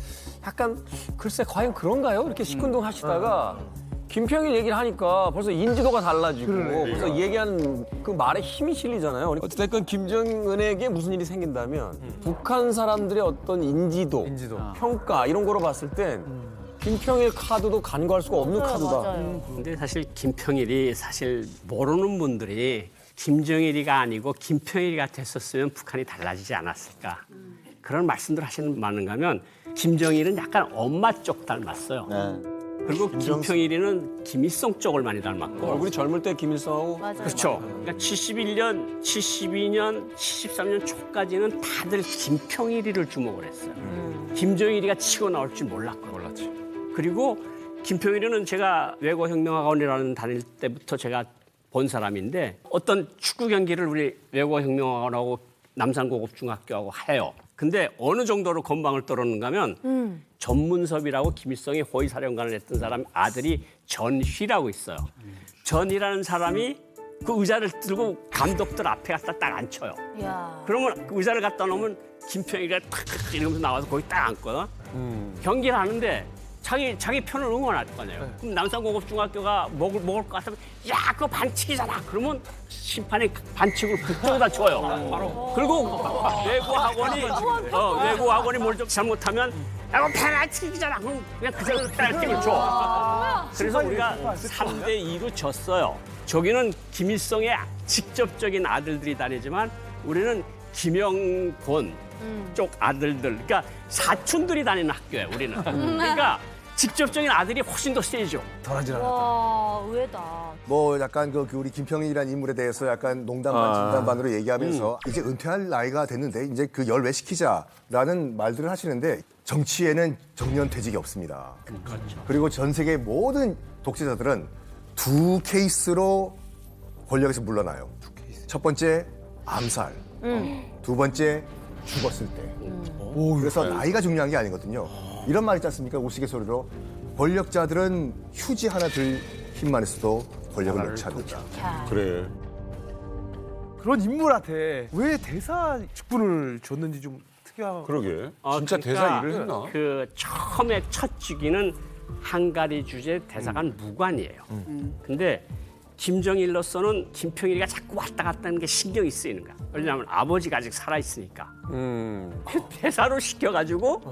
약간 글쎄 과연 그런가요? 이렇게 시큰둥 하시다가 김평일 얘기를 하니까 벌써 인지도가 달라지고 벌써 얘기하는 그 말에 힘이 실리잖아요. 어쨌든 김정은에게 무슨 일이 생긴다면 북한 사람들의 어떤 인지도, 평가 이런 거로 봤을 땐 김평일 카드도 간과할 수가 없는 카드다. 근데 사실 김평일이 사실 모르는 분들이 김정일이가 아니고 김평일이가 됐었으면 북한이 달라지지 않았을까. 그런 말씀들 하시는 많은가 하면 김정일은 약간 엄마 쪽 닮았어요. 그리고 김평일이는 김일성 쪽을 많이 닮았고 얼굴이 젊을 때 김일성하고 그렇죠. 그러니까 71년, 72년, 73년 초까지는 다들 김평일이를 주목을 했어요. 김정일이가 치고 나올 줄 몰랐지. 그리고 김평일이는 제가 외고혁명학원이라는 다닐 때부터 제가 본 사람인데 어떤 축구 경기를 우리 외고혁명학원하고 남산고급중학교하고 해요. 근데 어느 정도로 건방을 떨었는가 하면 전문섭이라고 김일성이 호위사령관을 했던 사람 아들이 전휘라고 있어요. 전휘라는 사람이 그 의자를 들고 감독들 앞에 갖다 딱 앉혀요. 그러면 그 의자를 갖다 놓으면 김평일이가 탁 이러면서 나와서 거기 딱 앉거든. 경기를 하는데 자기 편을 응원할 거 아니에요. 그럼 남산공업중학교가 먹을 것 같으면 야 그거 반칙이잖아. 그러면 심판이 반칙으로 그쪽에다 줘요. 그리고 외고학원이 뭘 좀 잘못하면 야 이거 페널티잖아. 그럼 그냥 그 자리로 페널티를 줘. 그래서 우리가 3대2로 졌어요. 저기는 김일성의 직접적인 아들들이 다니지만 우리는 김영곤 쪽 아들들, 그러니까 사촌들이 다니는 학교예요. 우리는. 그러니까 직접적인 아들이 훨씬 더 세죠. 덜하지 와, 의외다. 뭐 약간 그 우리 김평일이라는 인물에 대해서 약간 농담 반 진담 반으로 얘기하면서 이제 은퇴할 나이가 됐는데 이제 그 열외시키자라는 말들을 하시는데 정치에는 정년퇴직이 없습니다. 그리고 전 세계 모든 독재자들은 두 케이스로 권력에서 물러나요. 첫 번째 암살, 두 번째 죽었을 때. 그래서 나이가 중요한 게 아니거든요. 이런 말 있지 않습니까? 우스갯소리로 권력자들은 휴지 하나 들 힘만 있어도 권력을 놓지 않는다. 그래. 그런 인물한테 왜 대사 직분을 줬는지 좀 특이하고. 그러게. 진짜 대사 일을 했나? 그 처음에 첫 주기는 한가리 주제 대사관 무관이에요. 근데 김정일로서는 김평일이가 자꾸 왔다 갔다 하는 게 신경이 쓰이는 거야. 왜냐하면 아버지가 아직 살아있으니까. 대사로 시켜가지고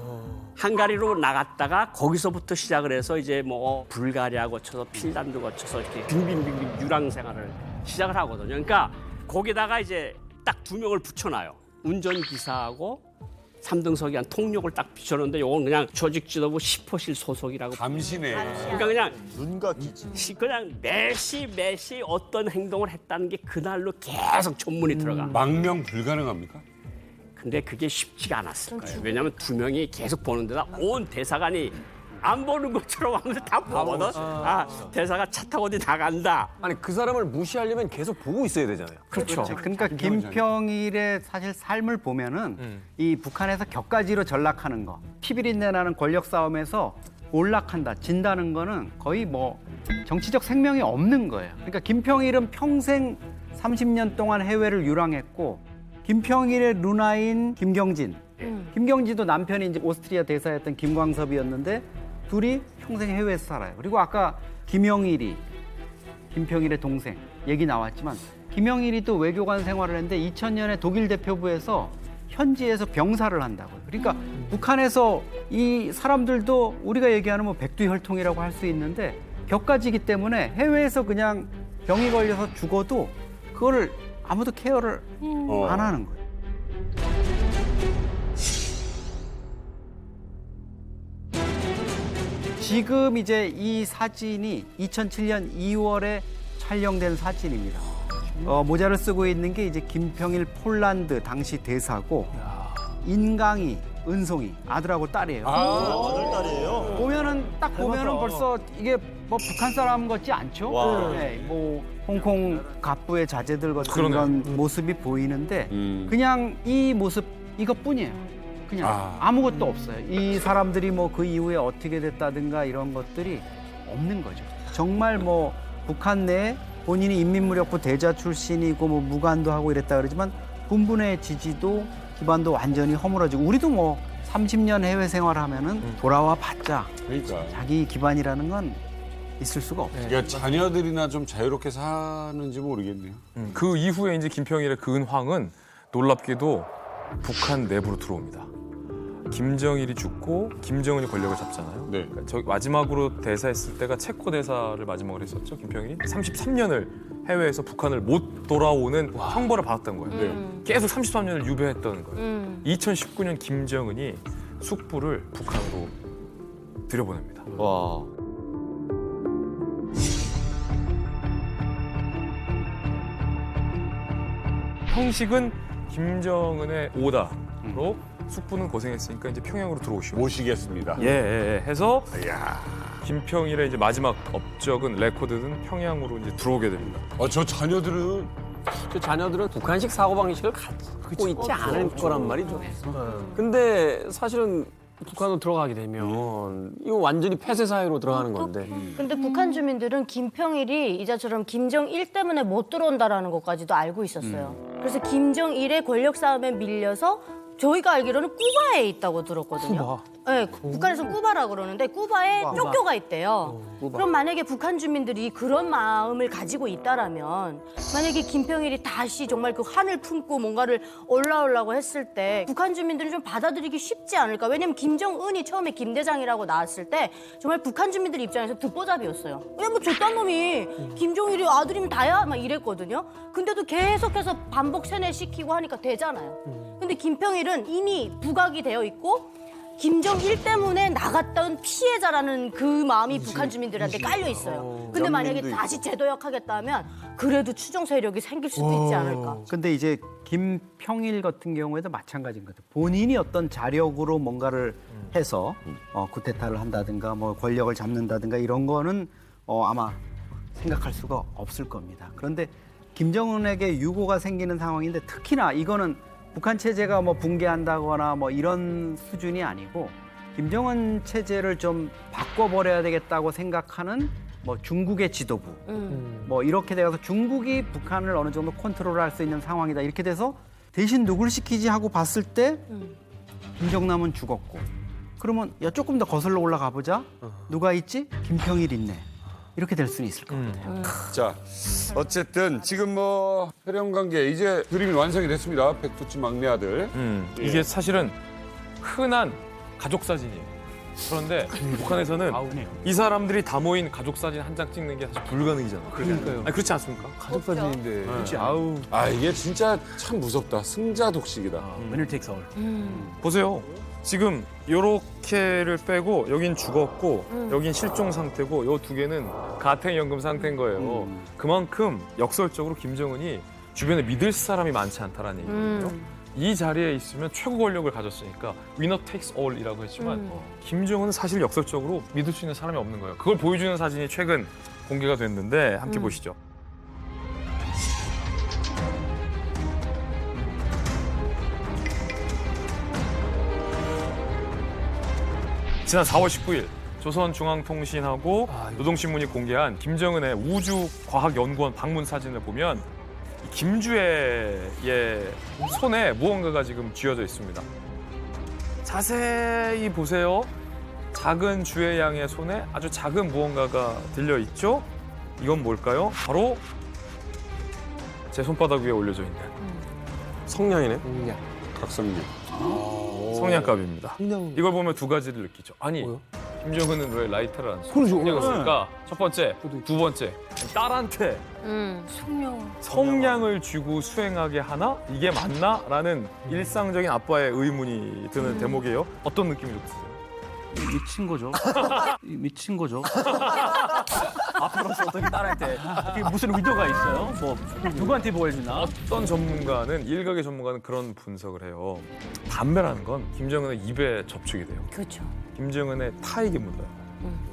한가리로 나갔다가 거기서부터 시작을 해서 이제 뭐 불가리아 거쳐서 핀란드 거쳐서 이렇게 빙빙빙빙 유랑 생활을 시작을 하거든요. 그러니까 거기다가 이제 딱 2명을 붙여놔요. 운전기사하고 3등석이 한 통역을 딱 붙여놓는데 이건 그냥 조직지도부 10호실 소속이라고. 감시네. 그러니까 그냥 눈과 기지. 그냥 매시 어떤 행동을 했다는 게 그날로 계속 전문이 들어가. 망명 불가능합니까? 근데 그게 쉽지가 않았을 거예요. 왜냐하면 2명이 계속 보는 데다 온 대사관이 안 보는 것처럼 하면서 다 보거든. 대사가 차 타고 어디 나간다. 아니 그 사람을 무시하려면 계속 보고 있어야 되잖아요. 그렇죠. 그러니까 김평일의 사실 삶을 보면은 이 북한에서 격가지로 전락하는 거, 피비린내 나는 권력 싸움에서 올락한다, 진다는 거는 거의 뭐 정치적 생명이 없는 거예요. 그러니까 김평일은 평생 30년 동안 해외를 유랑했고 김평일의 누나인 김경진, 김경진도 남편이 이제 오스트리아 대사였던 김광섭이었는데 둘이 평생 해외에서 살아요. 그리고 아까 김영일이 김평일의 동생 얘기 나왔지만 김영일이 또 외교관 생활을 했는데 2000년에 독일 대표부에서 현지에서 병사를 한다고요. 그러니까 북한에서 이 사람들도 우리가 얘기하는 뭐 백두혈통이라고 할 수 있는데 격가지기 때문에 해외에서 그냥 병이 걸려서 죽어도 그거를 아무도 케어를 안 하는 거예요. 지금 이제 이 사진이 2007년 2월에 촬영된 사진입니다. 모자를 쓰고 있는 게 이제 김평일 폴란드 당시 대사고 인강이 은송이 아들하고 딸이에요. 아들 딸이에요? 보면은 딱 보면은 벌써 이게 뭐 북한 사람 같지 않죠? 네, 뭐 홍콩 갑부의 자제들 같은 그런 모습이 보이는데 그냥 이 모습 이것뿐이에요. 그냥 아무것도 없어요. 이 사람들이 뭐 그 이후에 어떻게 됐다든가 이런 것들이 없는 거죠. 정말 뭐 북한 내에 본인이 인민무력부 대자 출신이고 뭐 무관도 하고 이랬다 그러지만 군부의 지지도 기반도 완전히 허물어지고 우리도 뭐 30년 해외 생활하면은 돌아와 봤자 그러니까. 자기 기반이라는 건 있을 수가 없어요. 그러니까 자녀들이나 좀 자유롭게 사는지 모르겠네요. 그 이후에 이제 김평일의 근황은 놀랍게도 북한 내부로 들어옵니다. 김정일이 죽고 김정은이 권력을 잡잖아요. 그러니까 저 마지막으로 대사했을 때가 체코 대사를 마지막으로 했었죠. 김평일이 33년을 해외에서 북한을 못 돌아오는 형벌을 받았던 거예요. 계속 33년을 유배했던 거예요. 2019년 김정은이 숙부를 북한으로 들여보냅니다. 와. 형식은 김정은의 오다로 숙부는 고생했으니까 이제 평양으로 들어오시오. 모시겠습니다. 예. 해서 김평일의 이제 마지막 업적은 레코드는 평양으로 이제 들어오게 됩니다. 저 자녀들은 북한식 사고방식을 갖고 있지 않을 거란 말이죠. 근데 사실은 북한으로 들어가게 되면 이거 완전히 폐쇄 사회로 들어가는 건데. 근데 북한 주민들은 김평일이 이자처럼 김정일 때문에 못 들어온다라는 것까지도 알고 있었어요. 그래서 김정일의 권력 싸움에 밀려서 저희가 알기로는 쿠바에 있다고 들었거든요. 네, 북한에서 꾸바라고 그러는데 꾸바에 쿄쿄가 있대요. 그럼 만약에 북한 주민들이 그런 마음을 가지고 있다라면 만약에 김평일이 다시 정말 그 한을 품고 뭔가를 올라오려고 했을 때 북한 주민들은 좀 받아들이기 쉽지 않을까. 왜냐면 김정은이 처음에 김대장이라고 나왔을 때 정말 북한 주민들 입장에서 듣보잡이었어요. 뭐 저딴 놈이 김정일이 아들이면 다야 막 이랬거든요. 근데도 계속해서 반복 세뇌시키고 하니까 되잖아요. 근데 김평일은 이미 부각이 되어 있고 김정일 때문에 나갔던 피해자라는 그 마음이 북한 주민들한테 깔려 있어요. 근데 만약에 다시 재도약하겠다 하면 그래도 추종 세력이 생길 수도 있지 않을까. 근데 이제 김평일 같은 경우에도 마찬가지인 것 같아요. 본인이 어떤 자력으로 뭔가를 해서 쿠데타를 한다든가 뭐 권력을 잡는다든가 이런 거는 아마 생각할 수가 없을 겁니다. 그런데 김정은에게 유고가 생기는 상황인데 특히나 이거는 북한 체제가 뭐 붕괴한다거나 뭐 이런 수준이 아니고 김정은 체제를 좀 바꿔버려야 되겠다고 생각하는 뭐 중국의 지도부 뭐 이렇게 돼서 중국이 북한을 어느 정도 컨트롤할 수 있는 상황이다 이렇게 돼서 대신 누굴 시키지 하고 봤을 때 김정남은 죽었고 그러면 야 조금 더 거슬러 올라가 보자 누가 있지? 김평일 있네 이렇게 될 수는 있을 것 같아요. 자, 어쨌든 지금 뭐 혈연 관계 이제 그림이 완성이 됐습니다. 백두치 막내 아들. 예. 이게 사실은 흔한 가족 사진이에요. 그런데 북한에서는 이 사람들이 다 모인 가족 사진 한 장 찍는 게 사실 불가능이잖아요. 그러니까요. 아니, 그렇지 않습니까? 가족 사진인데. 그렇지. 아우. 아 이게 진짜 참 무섭다. 승자 독식이다. Winner takes all. 보세요. 지금 요렇게를 빼고 여긴 죽었고 여긴 실종 상태고 요 두 개는 가택연금 상태인 거예요. 그만큼 역설적으로 김정은이 주변에 믿을 사람이 많지 않다라는 얘기거든요. 이 자리에 있으면 최고 권력을 가졌으니까 winner takes all이라고 했지만 김정은은 사실 역설적으로 믿을 수 있는 사람이 없는 거예요. 그걸 보여주는 사진이 최근 공개가 됐는데 함께 보시죠. 지난 4월 19일 조선중앙통신하고 노동신문이 공개한 김정은의 우주과학연구원 방문 사진을 보면 김주애의 손에 무언가가 지금 쥐어져 있습니다. 자세히 보세요. 작은 주애 양의 손에 아주 작은 무언가가 들려 있죠? 이건 뭘까요? 바로 제 손바닥 위에 올려져 있는 성냥이네. 각성류. 성냥갑입니다. 이걸 보면 두 가지를 느끼죠. 아니, 김정은은 왜 라이터를 안 써? 그러죠. 성냥을 쓸까? 첫 번째, 두 번째, 딸한테 성냥을 쥐고 수행하게 하나? 이게 맞나? 라는 일상적인 아빠의 의문이 드는 대목이에요. 어떤 느낌이 드세요? 미친 거죠. 미친 거죠. 앞으로서 어떻게 딸할 때 그게 무슨 의도가 있어요? 뭐 누구한테 보여주나? 어떤 전문가는 일각의 전문가는 그런 분석을 해요. 담배라는 건 김정은의 입에 접촉이 돼요. 그렇죠. 김정은의 타액이 묻어요.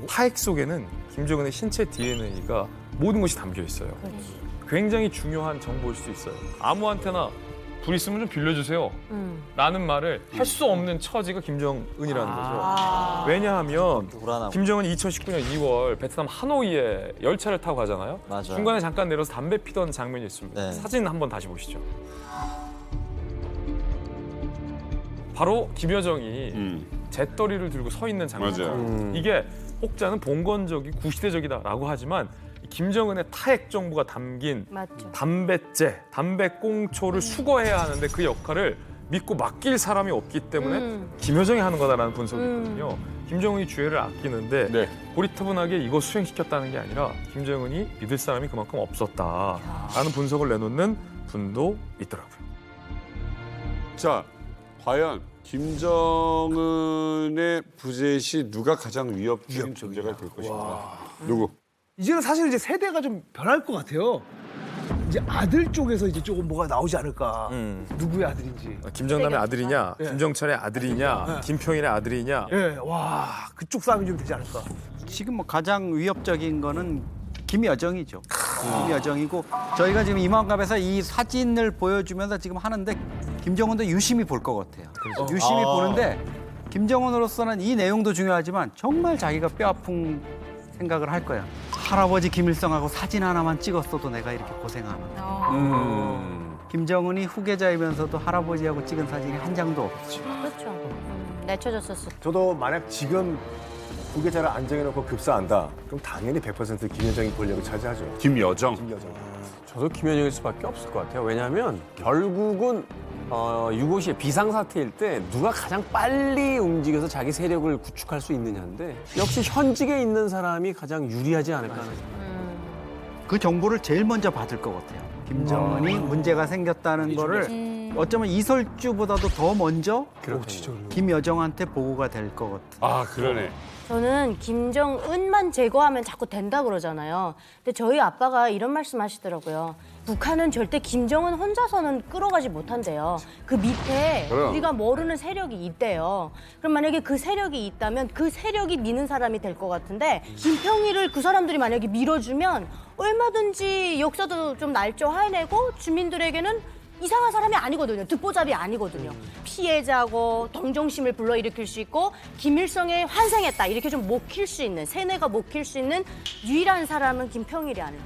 타액 속에는 김정은의 신체 DNA가 모든 것이 담겨 있어요. 굉장히 중요한 정보일 수 있어요. 아무한테나 불 있으면 좀 빌려주세요. 라는 말을 할 수 없는 처지가 김정은이라는 거죠. 왜냐하면 김정은이 2019년 2월 베트남 하노이에 열차를 타고 가잖아요. 맞아요. 중간에 잠깐 내려서 담배 피던 장면이 있습니다. 네. 사진 한번 다시 보시죠. 바로 김여정이 잿더리를 들고 서 있는 장면이에요. 이게 혹자는 봉건적이고 구시대적이다라고 하지만 김정은의 타액 정보가 담긴 담배재, 담배꽁초를 수거해야 하는데 그 역할을 믿고 맡길 사람이 없기 때문에 김여정이 하는 거다라는 분석이 있거든요. 김정은이 주애를 아끼는데 고리타분하게 이거 수행시켰다는 게 아니라 김정은이 믿을 사람이 그만큼 없었다라는 분석을 내놓는 분도 있더라고요. 자, 과연 김정은의 부재 시 누가 가장 위협적인 존재가 될 것인가? 누구? 이제는 사실 이제 세대가 좀 변할 것 같아요. 이제 아들 쪽에서 이제 조금 뭐가 나오지 않을까. 누구의 아들인지. 김정남의 아들이냐, 김정철의 아들이냐, 김평일의 아들이냐. 와 그쪽 싸움이 좀 되지 않을까. 지금 뭐 가장 위협적인 거는 김여정이죠. 김여정이고 저희가 지금 임원갑에서 이 사진을 보여주면서 지금 하는데 김정은도 유심히 볼 것 같아요. 유심히 보는데 김정은으로서는 이 내용도 중요하지만 정말 자기가 뼈아픈 생각을 할 거야. 할아버지 김일성하고 사진 하나만 찍었어도 내가 이렇게 고생하나. 김정은이 후계자이면서도 할아버지하고 찍은 사진이 한 장도 없죠. 그렇죠. 내쳐졌었어. 저도 만약 지금 후계자를 안정해놓고 급사한다. 그럼 당연히 100% 김여정이 권력을 차지하죠. 김여정. 저도 김여정일 수밖에 없을 것 같아요. 왜냐하면 결국은 유고시의 비상사태일 때 누가 가장 빨리 움직여서 자기 세력을 구축할 수 있느냐인데 역시 현직에 있는 사람이 가장 유리하지 않을까 하는 생각이. 그 정보를 제일 먼저 받을 것 같아요. 김정은이 문제가 생겼다는 거를 어쩌면 이설주보다도 더 먼저 김여정한테 보고가 될 것 같아요. 아, 그러네. 저는 김정은만 제거하면 자꾸 된다 그러잖아요. 근데 저희 아빠가 이런 말씀 하시더라고요. 북한은 절대 김정은 혼자서는 끌어가지 못한대요. 그 밑에 그럼. 우리가 모르는 세력이 있대요. 그럼 만약에 그 세력이 있다면 그 세력이 미는 사람이 될 것 같은데 김평일을 그 사람들이 만약에 밀어주면 얼마든지 역사도 좀 날조해내고 주민들에게는 이상한 사람이 아니거든요. 듣보잡이 아니거든요. 피해자고 동정심을 불러일으킬 수 있고 김일성에 환생했다 이렇게 좀 먹힐 수 있는 세뇌가 먹힐 수 있는 유일한 사람은 김평일이 아닐까.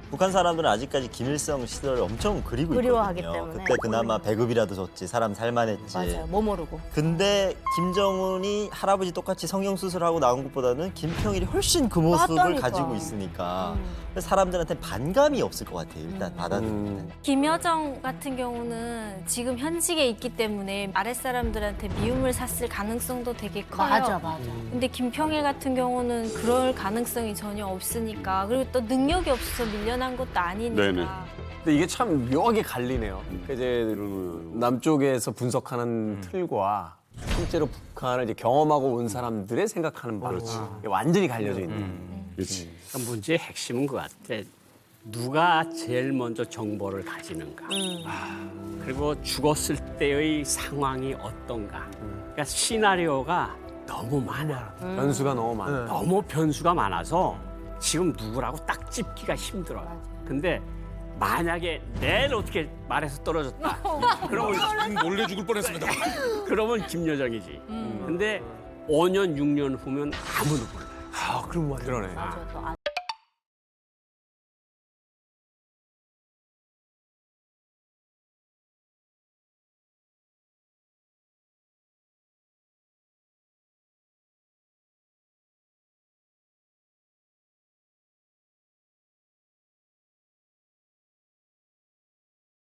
북한 사람들은 아직까지 김일성 시절을 엄청 그리고 그리워하기 있거든요. 때문에. 그때 그나마 배급이라도 줬지, 사람 살만했지. 맞아요. 뭐 모르고. 근데 김정은이 할아버지 똑같이 성형수술하고 나온 것보다는 김평일이 훨씬 그 모습을 맞다니까. 가지고 있으니까 사람들한테 반감이 없을 것 같아요. 일단 받아들일 때. 김여정 같은 경우는 지금 현직에 있기 때문에 아랫사람들한테 미움을 샀을 가능성도 되게 커요. 맞아. 근데 김평일 같은 경우는 그럴 가능성이 전혀 없으니까 그리고 또 능력이 없어서 밀려난 것도 아니니까. 네네. 근데 이게 참 묘하게 갈리네요. 그러니까 이제 남쪽에서 분석하는 틀과 실제로 북한을 이제 경험하고 온 사람들의 생각하는 바로 완전히 갈려져 있는. 그렇지. 그러니까 문제의 핵심은 것 같아. 누가 제일 먼저 정보를 가지는가. 그리고 죽었을 때의 상황이 어떤가. 그러니까 시나리오가 너무 많아. 변수가 너무 많아. 너무 변수가 많아서 지금 누구라고 딱 찝기가 힘들어요. 근데 만약에 내일 어떻게 말해서 떨어졌다. 그러면 놀래 죽을 뻔했습니다. 그러면 김여정이지. 근데 5년, 6년 후면 아무도 몰라. 아, 그럼 말이야. 그러네. 맞아.